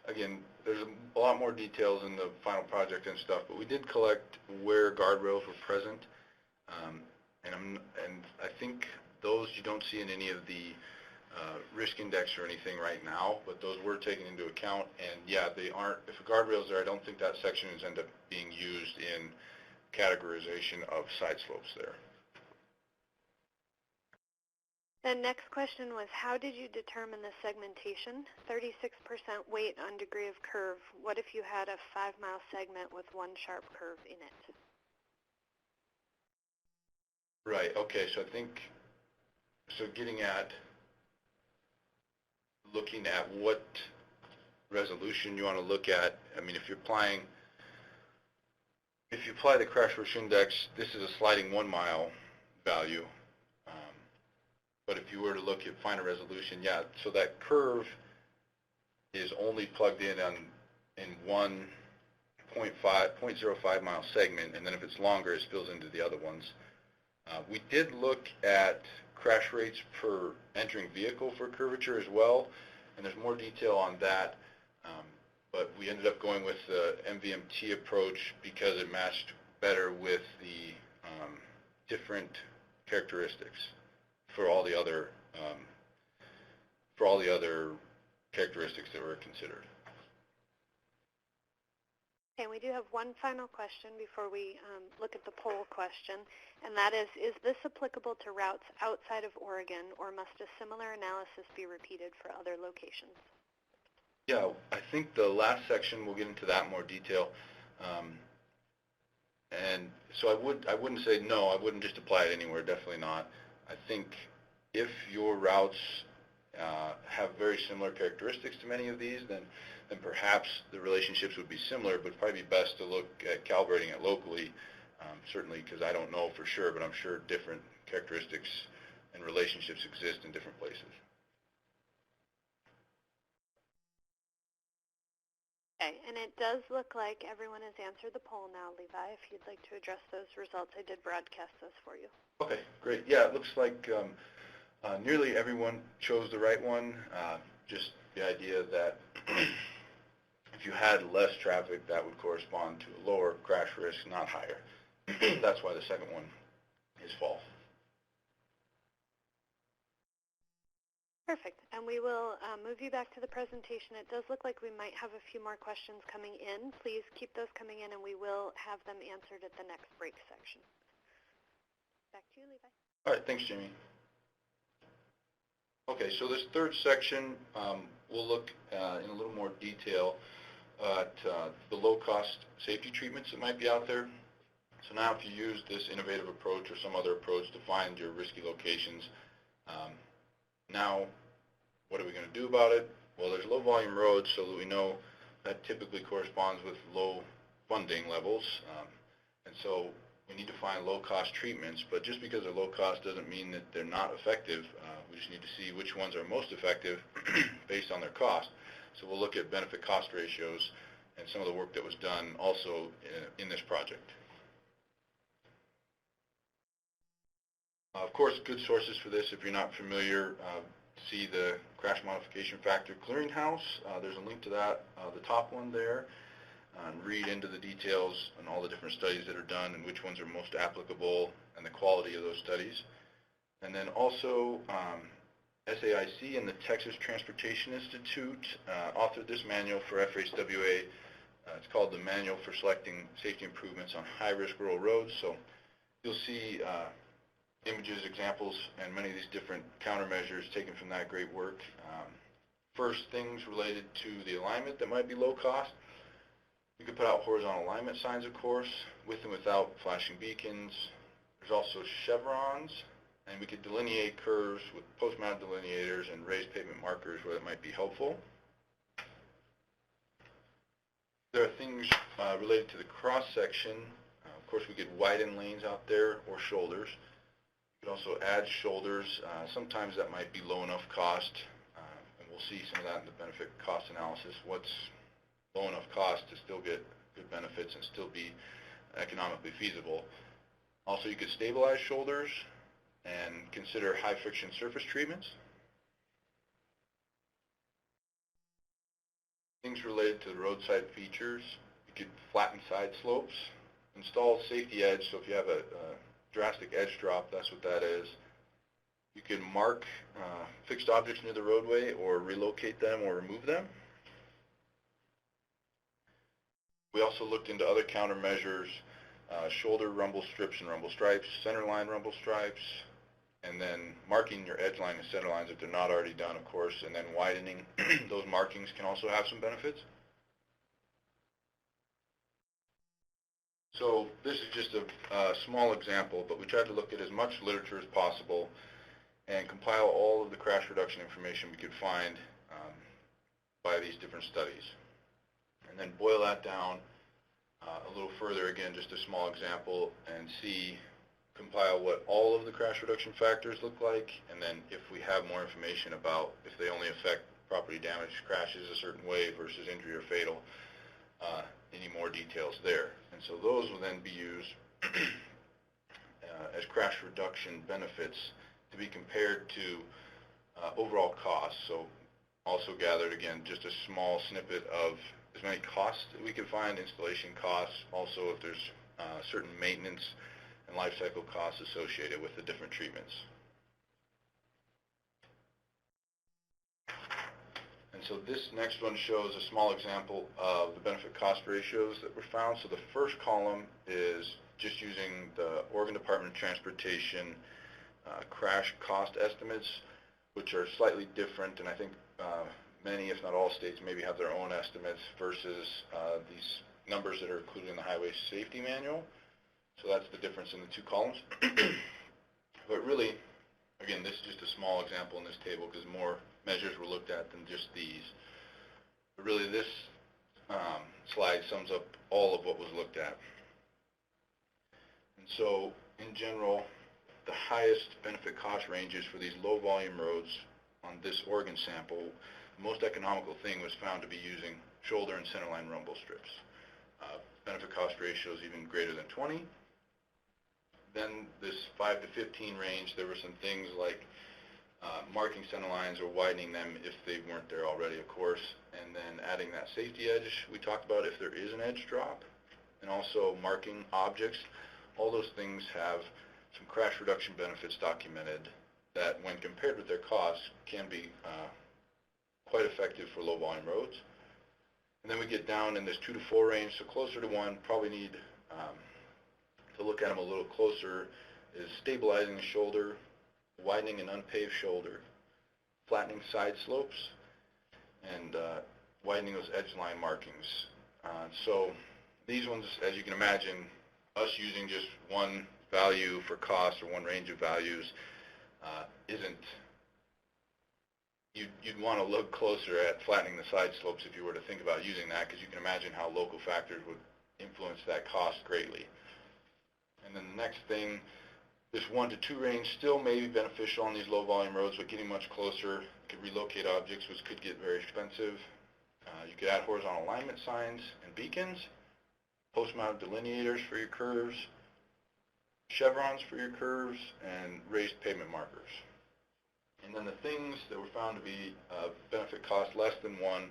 again, there's a lot more details in the final project and stuff, but we did collect where guardrails were present, and I think those you don't see in any of the risk index or anything right now, but those were taken into account, and yeah, they aren't, if a guardrail's there, I don't think that section is end up being used in categorization of side slopes there. The next question was, how did you determine the segmentation? 36% weight on degree of curve. What if you had a 5-mile segment with one sharp curve in it? Right, okay, so I think, looking at what resolution you want to look at, I mean, if you apply the crash risk index, this is a sliding 1-mile value. But if you were to look at finer resolution, yeah, so that curve is only plugged in one 0.05 mile segment, and then if it's longer, it spills into the other ones. We did look at crash rates per entering vehicle for curvature as well, and there's more detail on that, but we ended up going with the MVMT approach because it matched better with the different characteristics for all the other characteristics that were considered. Okay, we do have one final question before we look at the poll question, and that is this applicable to routes outside of Oregon, or must a similar analysis be repeated for other locations? Yeah, I think the last section, we'll get into that in more detail. And so I wouldn't say no, I wouldn't just apply it anywhere, definitely not. I think if your routes have very similar characteristics to many of these, then perhaps the relationships would be similar, but probably be best to look at calibrating it locally, certainly because I don't know for sure, but I'm sure different characteristics and relationships exist in different places. Okay, and it does look like everyone has answered the poll now, Levi. If you'd like to address those results, I did broadcast those for you. Okay, great. Yeah, it looks like nearly everyone chose the right one. Just the idea that if you had less traffic, that would correspond to a lower crash risk, not higher. That's why the second one is false. Perfect. And we will move you back to the presentation. It does look like we might have a few more questions coming in. Please keep those coming in, and we will have them answered at the next break section. Back to you, Levi. All right, thanks, Jamie. Okay, so this third section, we'll look in a little more detail at the low-cost safety treatments that might be out there. So now if you use this innovative approach or some other approach to find your risky locations, now what are we going to do about it? Well, there's low-volume roads, so that we know that typically corresponds with low funding levels. And so we need to find low-cost treatments, but just because they're low-cost doesn't mean that they're not effective. We just need to see which ones are most effective based on their cost. So we'll look at benefit-cost ratios and some of the work that was done also in this project. Of course, good sources for this, if you're not familiar, see the Crash Modification Factor Clearinghouse. There's a link to that, the top one there, and read into the details on all the different studies that are done and which ones are most applicable and the quality of those studies. And then also SAIC and the Texas Transportation Institute authored this manual for FHWA. It's called the Manual for Selecting Safety Improvements on High-Risk Rural Roads. So you'll see images, examples, and many of these different countermeasures taken from that great work. First, things related to the alignment that might be low cost. You could put out horizontal alignment signs, of course, with and without flashing beacons. There's also chevrons, and we could delineate curves with post-mounted delineators and raised pavement markers where that might be helpful. There are things related to the cross-section. Of course, we could widen lanes out there or shoulders. You could also add shoulders. Sometimes that might be low enough cost, and we'll see some of that in the benefit cost analysis. What's low enough cost to still get good benefits and still be economically feasible. Also, you could stabilize shoulders and consider high friction surface treatments. Things related to the roadside features, you could flatten side slopes, install safety edge, so if you have a drastic edge drop, that's what that is. You can mark fixed objects near the roadway or relocate them or remove them. We also looked into other countermeasures, shoulder rumble strips and rumble stripes, center line rumble stripes, and then marking your edge line and center lines if they're not already done, of course, and then widening those markings can also have some benefits. So this is just a small example, but we tried to look at as much literature as possible and compile all of the crash reduction information we could find by these different studies. And then boil that down a little further, again, just a small example, and compile what all of the crash reduction factors look like, and then if we have more information about if they only affect property damage crashes a certain way versus injury or fatal, any more details there. And so those will then be used as crash reduction benefits to be compared to overall costs. So also gathered, again, just a small snippet of as many costs that we can find, installation costs, also if there's certain maintenance and life cycle costs associated with the different treatments. And so this next one shows a small example of the benefit cost ratios that were found. So the first column is just using the Oregon Department of Transportation crash cost estimates, which are slightly different, and I think many, if not all states, maybe have their own estimates versus these numbers that are included in the Highway Safety Manual. So that's the difference in the two columns. But really, again, this is just a small example in this table because more measures were looked at than just these. But really, this slide sums up all of what was looked at. And so, in general, the highest benefit cost ranges for these low volume roads on this Oregon sample, the most economical thing was found to be using shoulder and centerline rumble strips. Benefit cost ratios even greater than 20. Then this 5 to 15 range, there were some things like marking center lines or widening them if they weren't there already, of course, and then adding that safety edge we talked about if there is an edge drop, and also marking objects. All those things have some crash reduction benefits documented that, when compared with their costs, can be quite effective for low volume roads. And then we get down in this 2 to 4 range, so closer to 1, probably need to look at them a little closer, is stabilizing the shoulder, widening an unpaved shoulder, flattening side slopes, and widening those edge line markings. So these ones, as you can imagine, us using just one value for cost or one range of values you'd want to look closer at flattening the side slopes if you were to think about using that, because you can imagine how local factors would influence that cost greatly. And then the next thing, this 1 to 2 range still may be beneficial on these low volume roads, but getting much closer could relocate objects, which could get very expensive. You could add horizontal alignment signs and beacons, post-mounted delineators for your curves, chevrons for your curves, and raised pavement markers. And then the things that were found to be benefit cost less than 1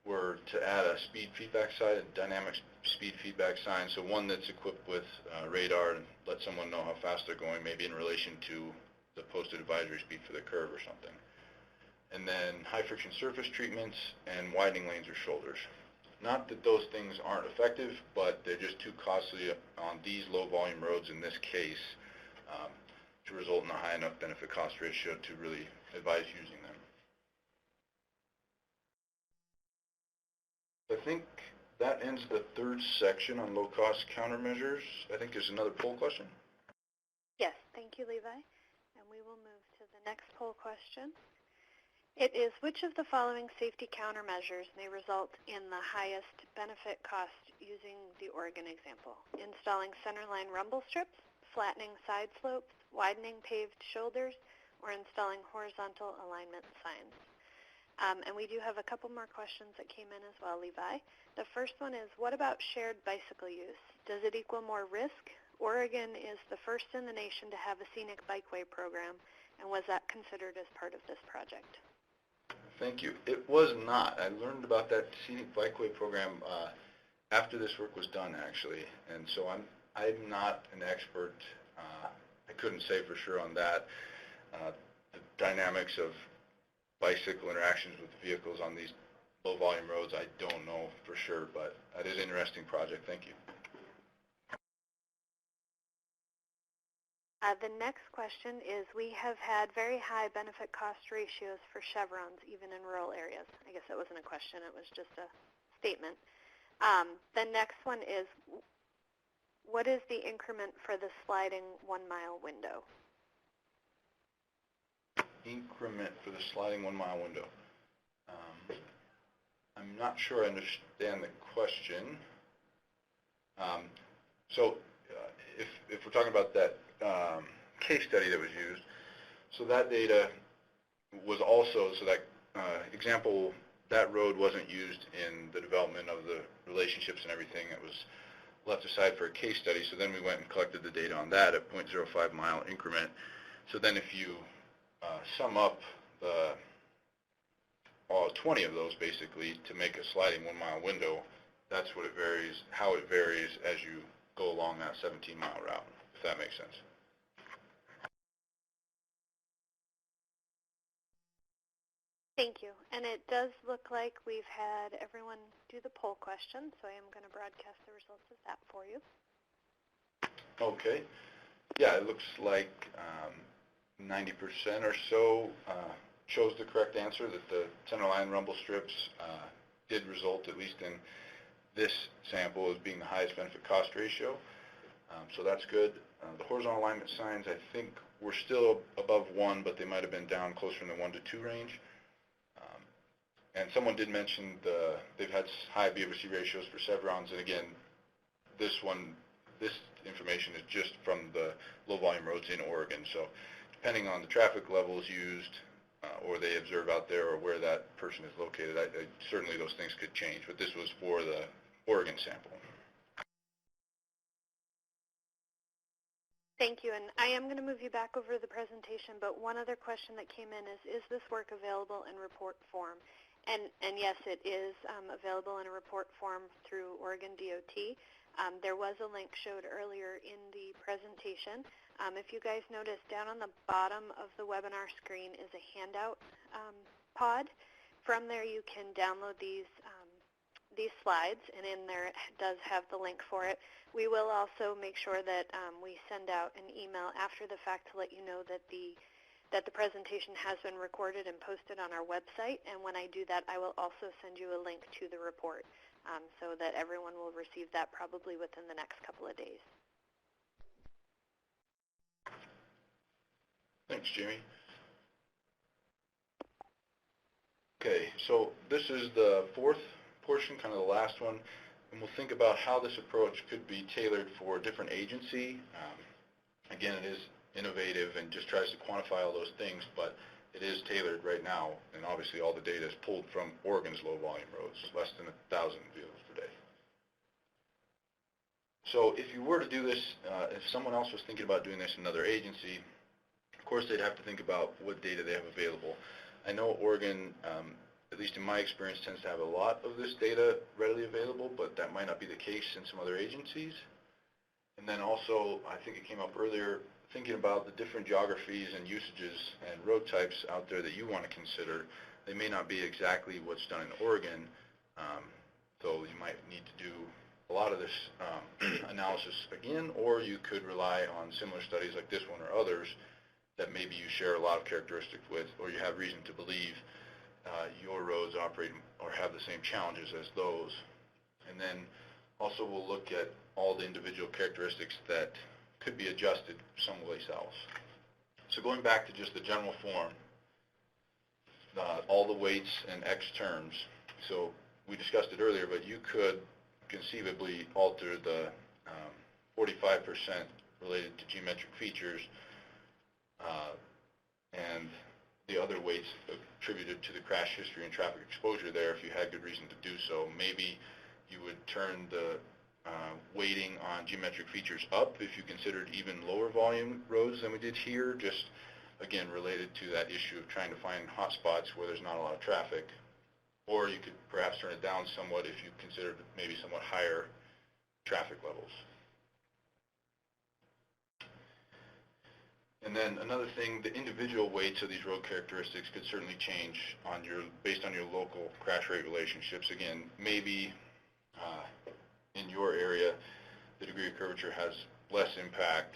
were to add a speed feedback sign, a dynamic speed feedback sign, so one that's equipped with radar and let someone know how fast they're going, maybe in relation to the posted advisory speed for the curve or something. And then high friction surface treatments and widening lanes or shoulders. Not that those things aren't effective, but they're just too costly on these low volume roads in this case to result in a high enough benefit cost ratio to really advise using them. I think that ends the third section on low-cost countermeasures. I think there's another poll question. Yes, thank you, Levi. And we will move to the next poll question. It is, which of the following safety countermeasures may result in the highest benefit cost using the Oregon example? Installing centerline rumble strips, flattening side slopes, widening paved shoulders, or installing horizontal alignment signs? And we do have a couple more questions that came in as well, Levi. The first one is, what about shared bicycle use? Does it equal more risk? Oregon is the first in the nation to have a scenic bikeway program, and was that considered as part of this project? Thank you. It was not. I learned about that scenic bikeway program after this work was done, actually, and so I'm not an expert. I couldn't say for sure on that. The dynamics of bicycle interactions with vehicles on these low volume roads, I don't know for sure, but that is an interesting project. Thank you. The next question is, we have had very high benefit cost ratios for chevrons, even in rural areas. I guess that wasn't a question, it was just a statement. The next one is, what is the increment for the sliding 1 mile window? Increment for the sliding 1 mile window. I'm not sure I understand the question. If we're talking about that case study that was used, so that data was also, so that example, that road wasn't used in the development of the relationships and everything. It was left aside for a case study, so then we went and collected the data on that at 0.05 mile increment. So then if you sum up all 20 of those basically to make a sliding 1 mile window, that's what it varies, how it varies as you go along that 17 mile route, if that makes sense. Thank you. And it does look like we've had everyone do the poll question, so I am going to broadcast the results of that for you. Okay. Yeah, it looks like 90% or so chose the correct answer, that the centerline rumble strips did result, at least in this sample, as being the highest benefit-cost ratio. So that's good. The horizontal alignment signs, I think, were still above 1, but they might have been down closer in the 1 to 2 range. And someone did mention they've had high B/C ratios for Chevrons, and again, this information is just from the low-volume roads in Oregon. So depending on the traffic levels used or they observe out there or where that person is located, certainly those things could change, but this was for the Oregon sample. Thank you, and I am going to move you back over the presentation, but one other question that came in is this work available in report form? And yes, it is available in a report form through Oregon DOT. There was a link showed earlier in the presentation. If you guys notice, down on the bottom of the webinar screen is a handout pod. From there, you can download these slides, and in there it does have the link for it. We will also make sure that we send out an email after the fact to let you know that the presentation has been recorded and posted on our website, and when I do that, I will also send you a link to the report so that everyone will receive that probably within the next couple of days. Thanks, Jamie. Okay, so this is the fourth portion, kind of the last one, and we'll think about how this approach could be tailored for a different agency. Again, it is innovative and just tries to quantify all those things, but it is tailored right now, and obviously all the data is pulled from Oregon's low-volume roads, less than 1,000 vehicles per day. So if you were to do this, if someone else was thinking about doing this in another agency, of course they'd have to think about what data they have available. I know Oregon, at least in my experience, tends to have a lot of this data readily available, but that might not be the case in some other agencies. And then also, I think it came up earlier, thinking about the different geographies and usages and road types out there that you want to consider. They may not be exactly what's done in Oregon, so you might need to do a lot of this analysis again, or you could rely on similar studies like this one or others that maybe you share a lot of characteristics with, or you have reason to believe your roads operate or have the same challenges as those. And then also we'll look at all the individual characteristics that could be adjusted someplace else. So going back to just the general form, all the weights and X terms. So we discussed it earlier, but you could conceivably alter the 45% related to geometric features and the other weights attributed to the crash history and traffic exposure there if you had good reason to do so. Maybe you would turn the weighting on geometric features up if you considered even lower volume roads than we did here, just again related to that issue of trying to find hot spots where there's not a lot of traffic. Or you could perhaps turn it down somewhat if you considered maybe somewhat higher traffic levels. And then another thing, the individual weights of these road characteristics could certainly change based on your local crash rate relationships. Again, maybe in your area, the degree of curvature has less impact,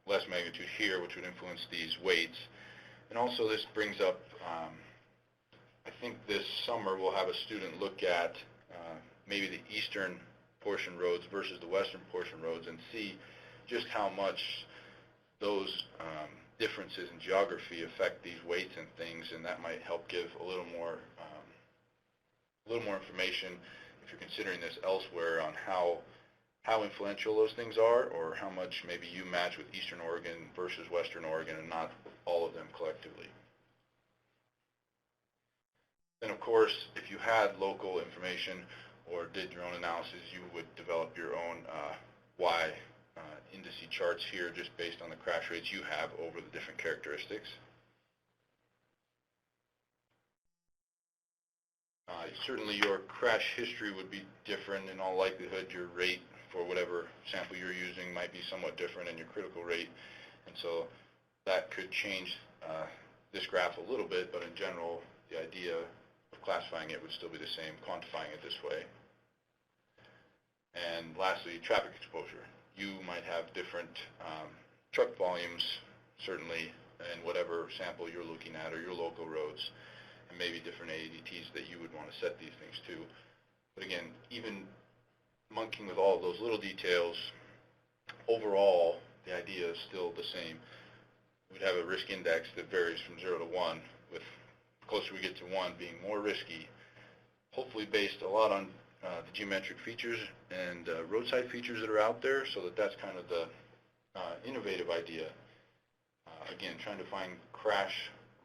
less magnitude here, which would influence these weights. And also this brings up, I think this summer we'll have a student look at maybe the eastern portion roads versus the western portion roads and see just how much those differences in geography affect these weights and things, and that might help give a little more information if you're considering this elsewhere on how influential those things are, or how much maybe you match with Eastern Oregon versus Western Oregon and not all of them collectively. Then of course, if you had local information or did your own analysis, you would develop your own Y indice charts here just based on the crash rates you have over the different characteristics. Certainly your crash history would be different. In all likelihood, your rate for whatever sample you're using might be somewhat different in your critical rate. And so that could change this graph a little bit, but in general, the idea of classifying it would still be the same, quantifying it this way. And lastly, traffic exposure. You might have different truck volumes, certainly, in whatever sample you're looking at or your local roads, and maybe different ADTs that you would want to set these things to. But again, even monkeying with all of those little details, overall, the idea is still the same. We'd have a risk index that varies from 0 to 1, with the closer we get to 1 being more risky, hopefully based a lot on the geometric features and roadside features that are out there, so that's kind of the innovative idea. Again, trying to find crash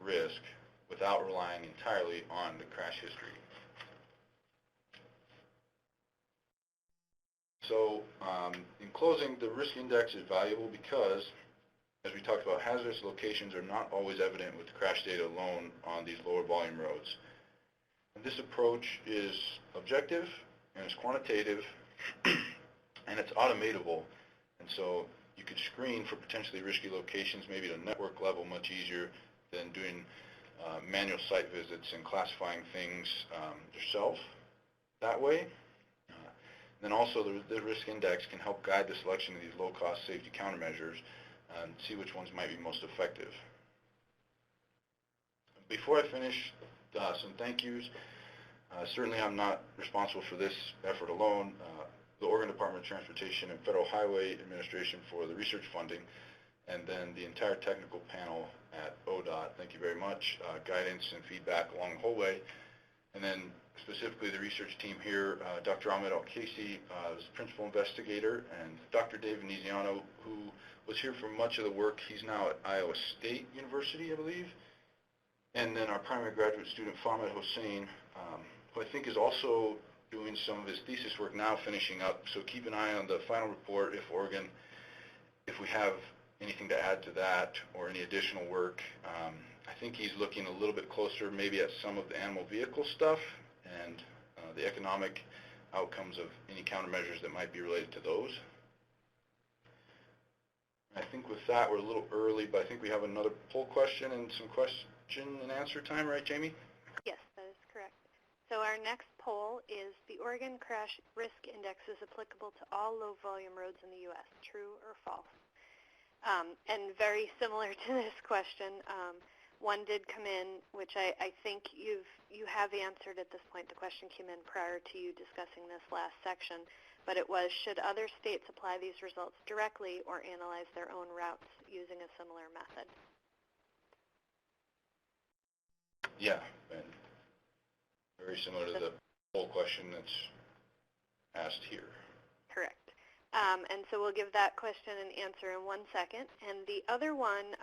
risk without relying entirely on the crash history. So in closing, the risk index is valuable because, as we talked about, hazardous locations are not always evident with the crash data alone on these lower volume roads. And this approach is objective and it's quantitative and it's automatable. And so you could screen for potentially risky locations maybe at a network level much easier than doing manual site visits and classifying things yourself that way. Then also the risk index can help guide the selection of these low-cost safety countermeasures and see which ones might be most effective. Before I finish, some thank yous. Certainly I'm not responsible for this effort alone. The Oregon Department of Transportation and Federal Highway Administration for the research funding, and then the entire technical panel at ODOT. Thank you very much. Guidance and feedback along the whole way. And then specifically the research team here, Dr. Ahmed Al-Casey is principal investigator, and Dr. Dave Veneziano, who was here for much of the work. He's now at Iowa State University, I believe. And then our primary graduate student, Fahmed Hossein, who I think is also doing some of his thesis work now, finishing up. So keep an eye on the final report if we have anything to add to that or any additional work. I think he's looking a little bit closer maybe at some of the animal vehicle stuff and the economic outcomes of any countermeasures that might be related to those. I think with that, we're a little early, but I think we have another poll question and some question and answer time, right, Jamie? Yes, that is correct. So our next poll is, the Oregon Crash Risk Index is applicable to all low-volume roads in the U.S., true or false? And very similar to this question, one did come in, which I think you have answered at this point. The question came in prior to you discussing this last section, but it was, should other states apply these results directly or analyze their own routes using a similar method? Yeah, and very similar to the poll question that's asked here. Correct. And so we'll give that question an answer in 1 second. And the other one,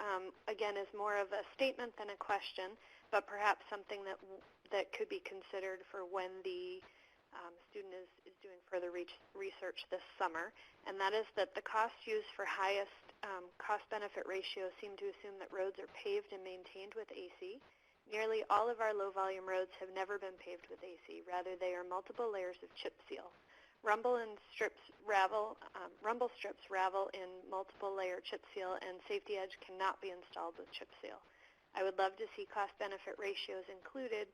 again, is more of a statement than a question, but perhaps something that could be considered for when the student is doing further research this summer. And that is that the costs used for highest cost-benefit ratio seem to assume that roads are paved and maintained with AC. Nearly all of our low-volume roads have never been paved with AC. Rather, they are multiple layers of chip seal. Rumble strips ravel in multiple layer chip seal, and safety edge cannot be installed with chip seal. I would love to see cost-benefit ratios included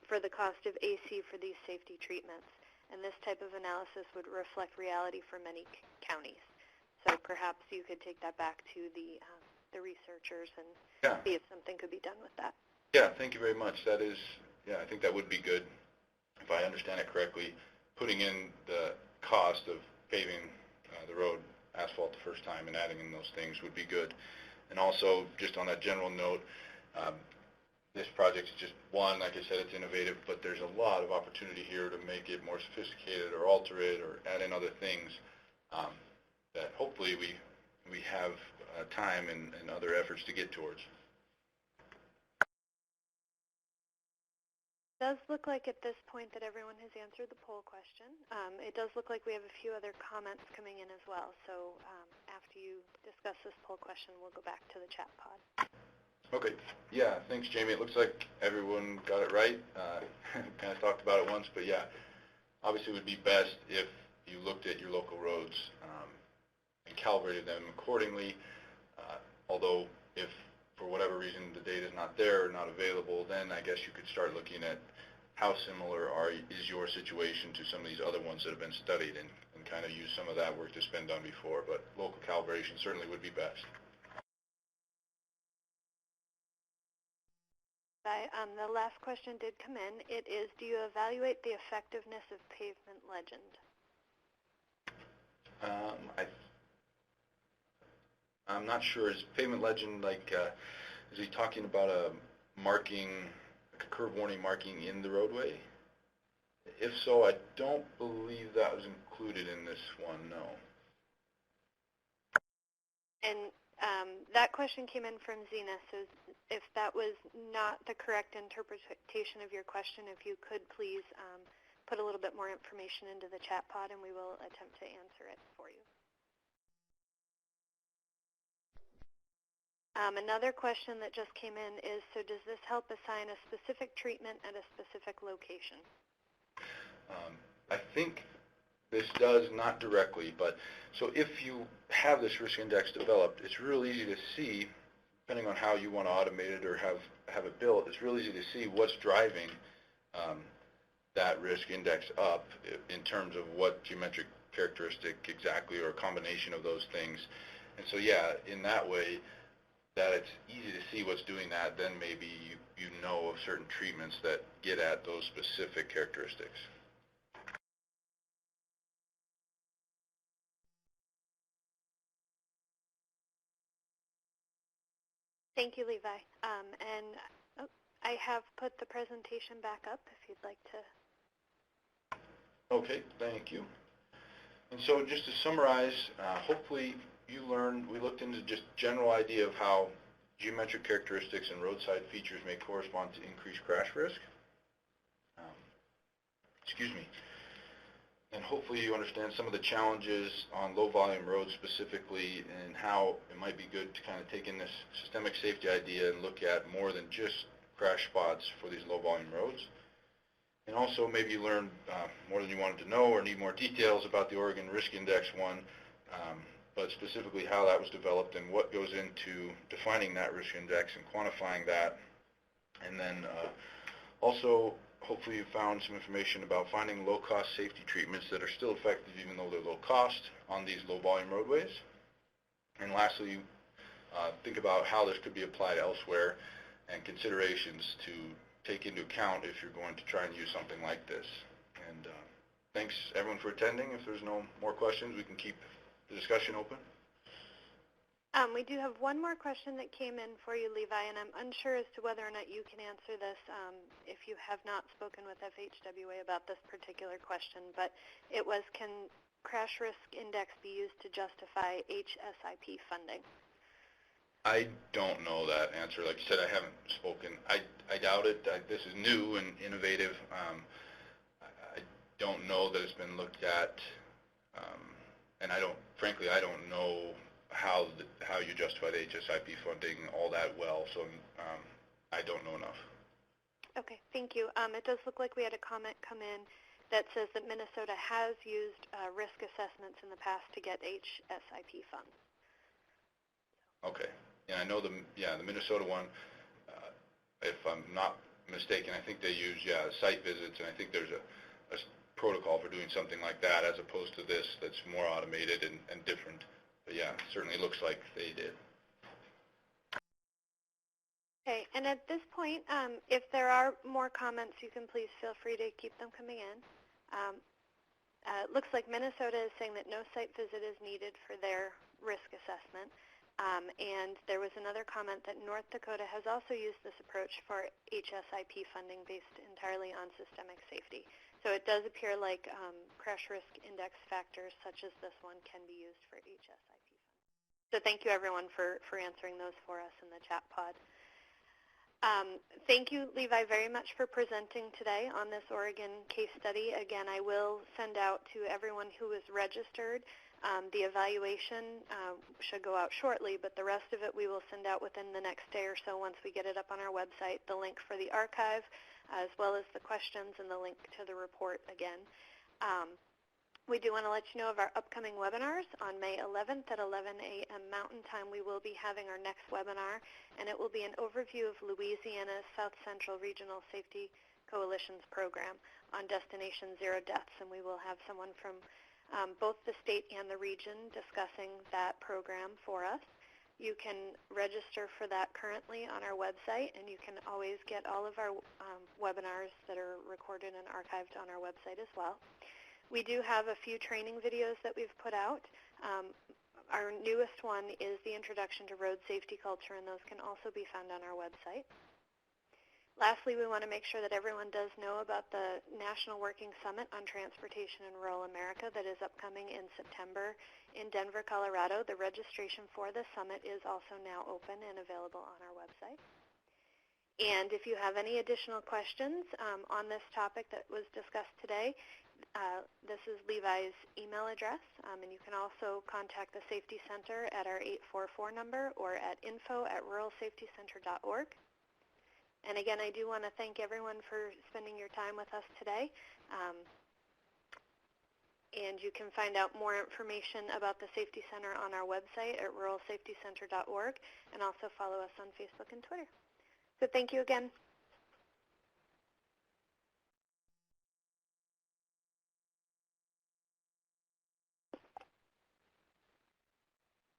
for the cost of AC for these safety treatments, and this type of analysis would reflect reality for many counties. So perhaps you could take that back to the researchers and see if something could be done with that. Yeah, thank you very much. That is, I think that would be good, if I understand it correctly. Putting in the cost of paving the road asphalt the first time and adding in those things would be good. And also, just on that general note, this project is just one. Like I said, it's innovative, but there's a lot of opportunity here to make it more sophisticated or alter it or add in other things that hopefully we have time and other efforts to get towards. It does look like at this point that everyone has answered the poll question. It does look like we have a few other comments coming in as well. So after you discuss this poll question, we'll go back to the chat pod. Okay. Yeah, thanks, Jamie. It looks like everyone got it right. Kind of talked about it once, but yeah, obviously it would be best if you looked at your local roads and calibrated them accordingly. Although if for whatever reason the data is not there or not available, then I guess you could start looking at how similar is your situation to some of these other ones that have been studied, and kind of use some of that work that's been done before. But local calibration certainly would be best. The last question did come in. It is, do you evaluate the effectiveness of pavement legend? I'm not sure. Is pavement legend like, is he talking about a marking, like a curve warning marking in the roadway? If so, I don't believe that was included in this one, no. And that question came in from Zena, so if that was not the correct interpretation of your question, if you could please put a little bit more information into the chat pod and we will attempt to answer it for you. Another question that just came in is, so does this help assign a specific treatment at a specific location? I think this does, not directly, but so if you have this risk index developed, it's real easy to see, depending on how you want to automate it or have it built, it's real easy to see what's driving that risk index up in terms of what geometric characteristic exactly, or a combination of those things. And so yeah, in that way, that it's easy to see what's doing that, then maybe you know of certain treatments that get at those specific characteristics. Thank you, Levi. I have put the presentation back up if you'd like to. Okay, thank you. And so just to summarize, hopefully you learned, we looked into just general idea of how geometric characteristics and roadside features may correspond to increased crash risk. Excuse me. And hopefully you understand some of the challenges on low volume roads specifically, and how it might be good to kind of take in this systemic safety idea and look at more than just crash spots for these low volume roads. And also maybe you learned more than you wanted to know or need more details about the Oregon Risk Index 1, but specifically how that was developed and what goes into defining that risk index and quantifying that. And then also hopefully you found some information about finding low-cost safety treatments that are still effective even though they're low cost on these low-volume roadways. And lastly, think about how this could be applied elsewhere and considerations to take into account if you're going to try and use something like this. And thanks everyone for attending. If there's no more questions, we can keep the discussion open. We do have one more question that came in for you, Levi, and I'm unsure as to whether or not you can answer this if you have not spoken with FHWA about this particular question, but it was, can crash risk index be used to justify HSIP funding? I don't know that answer. Like you said, I haven't spoken. I doubt it. This is new and innovative. I don't know that it's been looked at, and frankly, I don't know how you justify the HSIP funding all that well, so I don't know enough. Okay, thank you. It does look like we had a comment come in that says that Minnesota has used risk assessments in the past to get HSIP funds. Okay, and I know the Minnesota one, if I'm not mistaken, I think they use site visits, and I think there's a protocol for doing something like that as opposed to this that's more automated and different. But yeah, it certainly looks like they did. Okay, and at this point, if there are more comments, you can please feel free to keep them coming in. It looks like Minnesota is saying that no site visit is needed for their risk assessment. And there was another comment that North Dakota has also used this approach for HSIP funding based entirely on systemic safety. So it does appear like crash risk index factors such as this one can be used for HSIP funding. So thank you everyone for answering those for us in the chat pod. Thank you, Levi, very much for presenting today on this Oregon case study. Again, I will send out to everyone who is registered. The evaluation should go out shortly, but the rest of it we will send out within the next day or so once we get it up on our website, the link for the archive, as well as the questions and the link to the report again. We do want to let you know of our upcoming webinars. On May 11th at 11 a.m. Mountain Time, we will be having our next webinar, and it will be an overview of Louisiana's South Central Regional Safety Coalition's program on Destination Zero Deaths, and we will have someone from both the state and the region discussing that program for us. You can register for that currently on our website, and you can always get all of our webinars that are recorded and archived on our website as well. We do have a few training videos that we've put out. Our newest one is the Introduction to Road Safety Culture, and those can also be found on our website. Lastly, we want to make sure that everyone does know about the National Working Summit on Transportation in Rural America that is upcoming in September in Denver, Colorado. The registration for the summit is also now open and available on our website. And if you have any additional questions on this topic that was discussed today, this is Levi's email address, and you can also contact the Safety Center at our 844 number or at info@ruralsafetycenter.org. And again, I do want to thank everyone for spending your time with us today. And you can find out more information about the Safety Center on our website at ruralsafetycenter.org, and also follow us on Facebook and Twitter. So thank you again.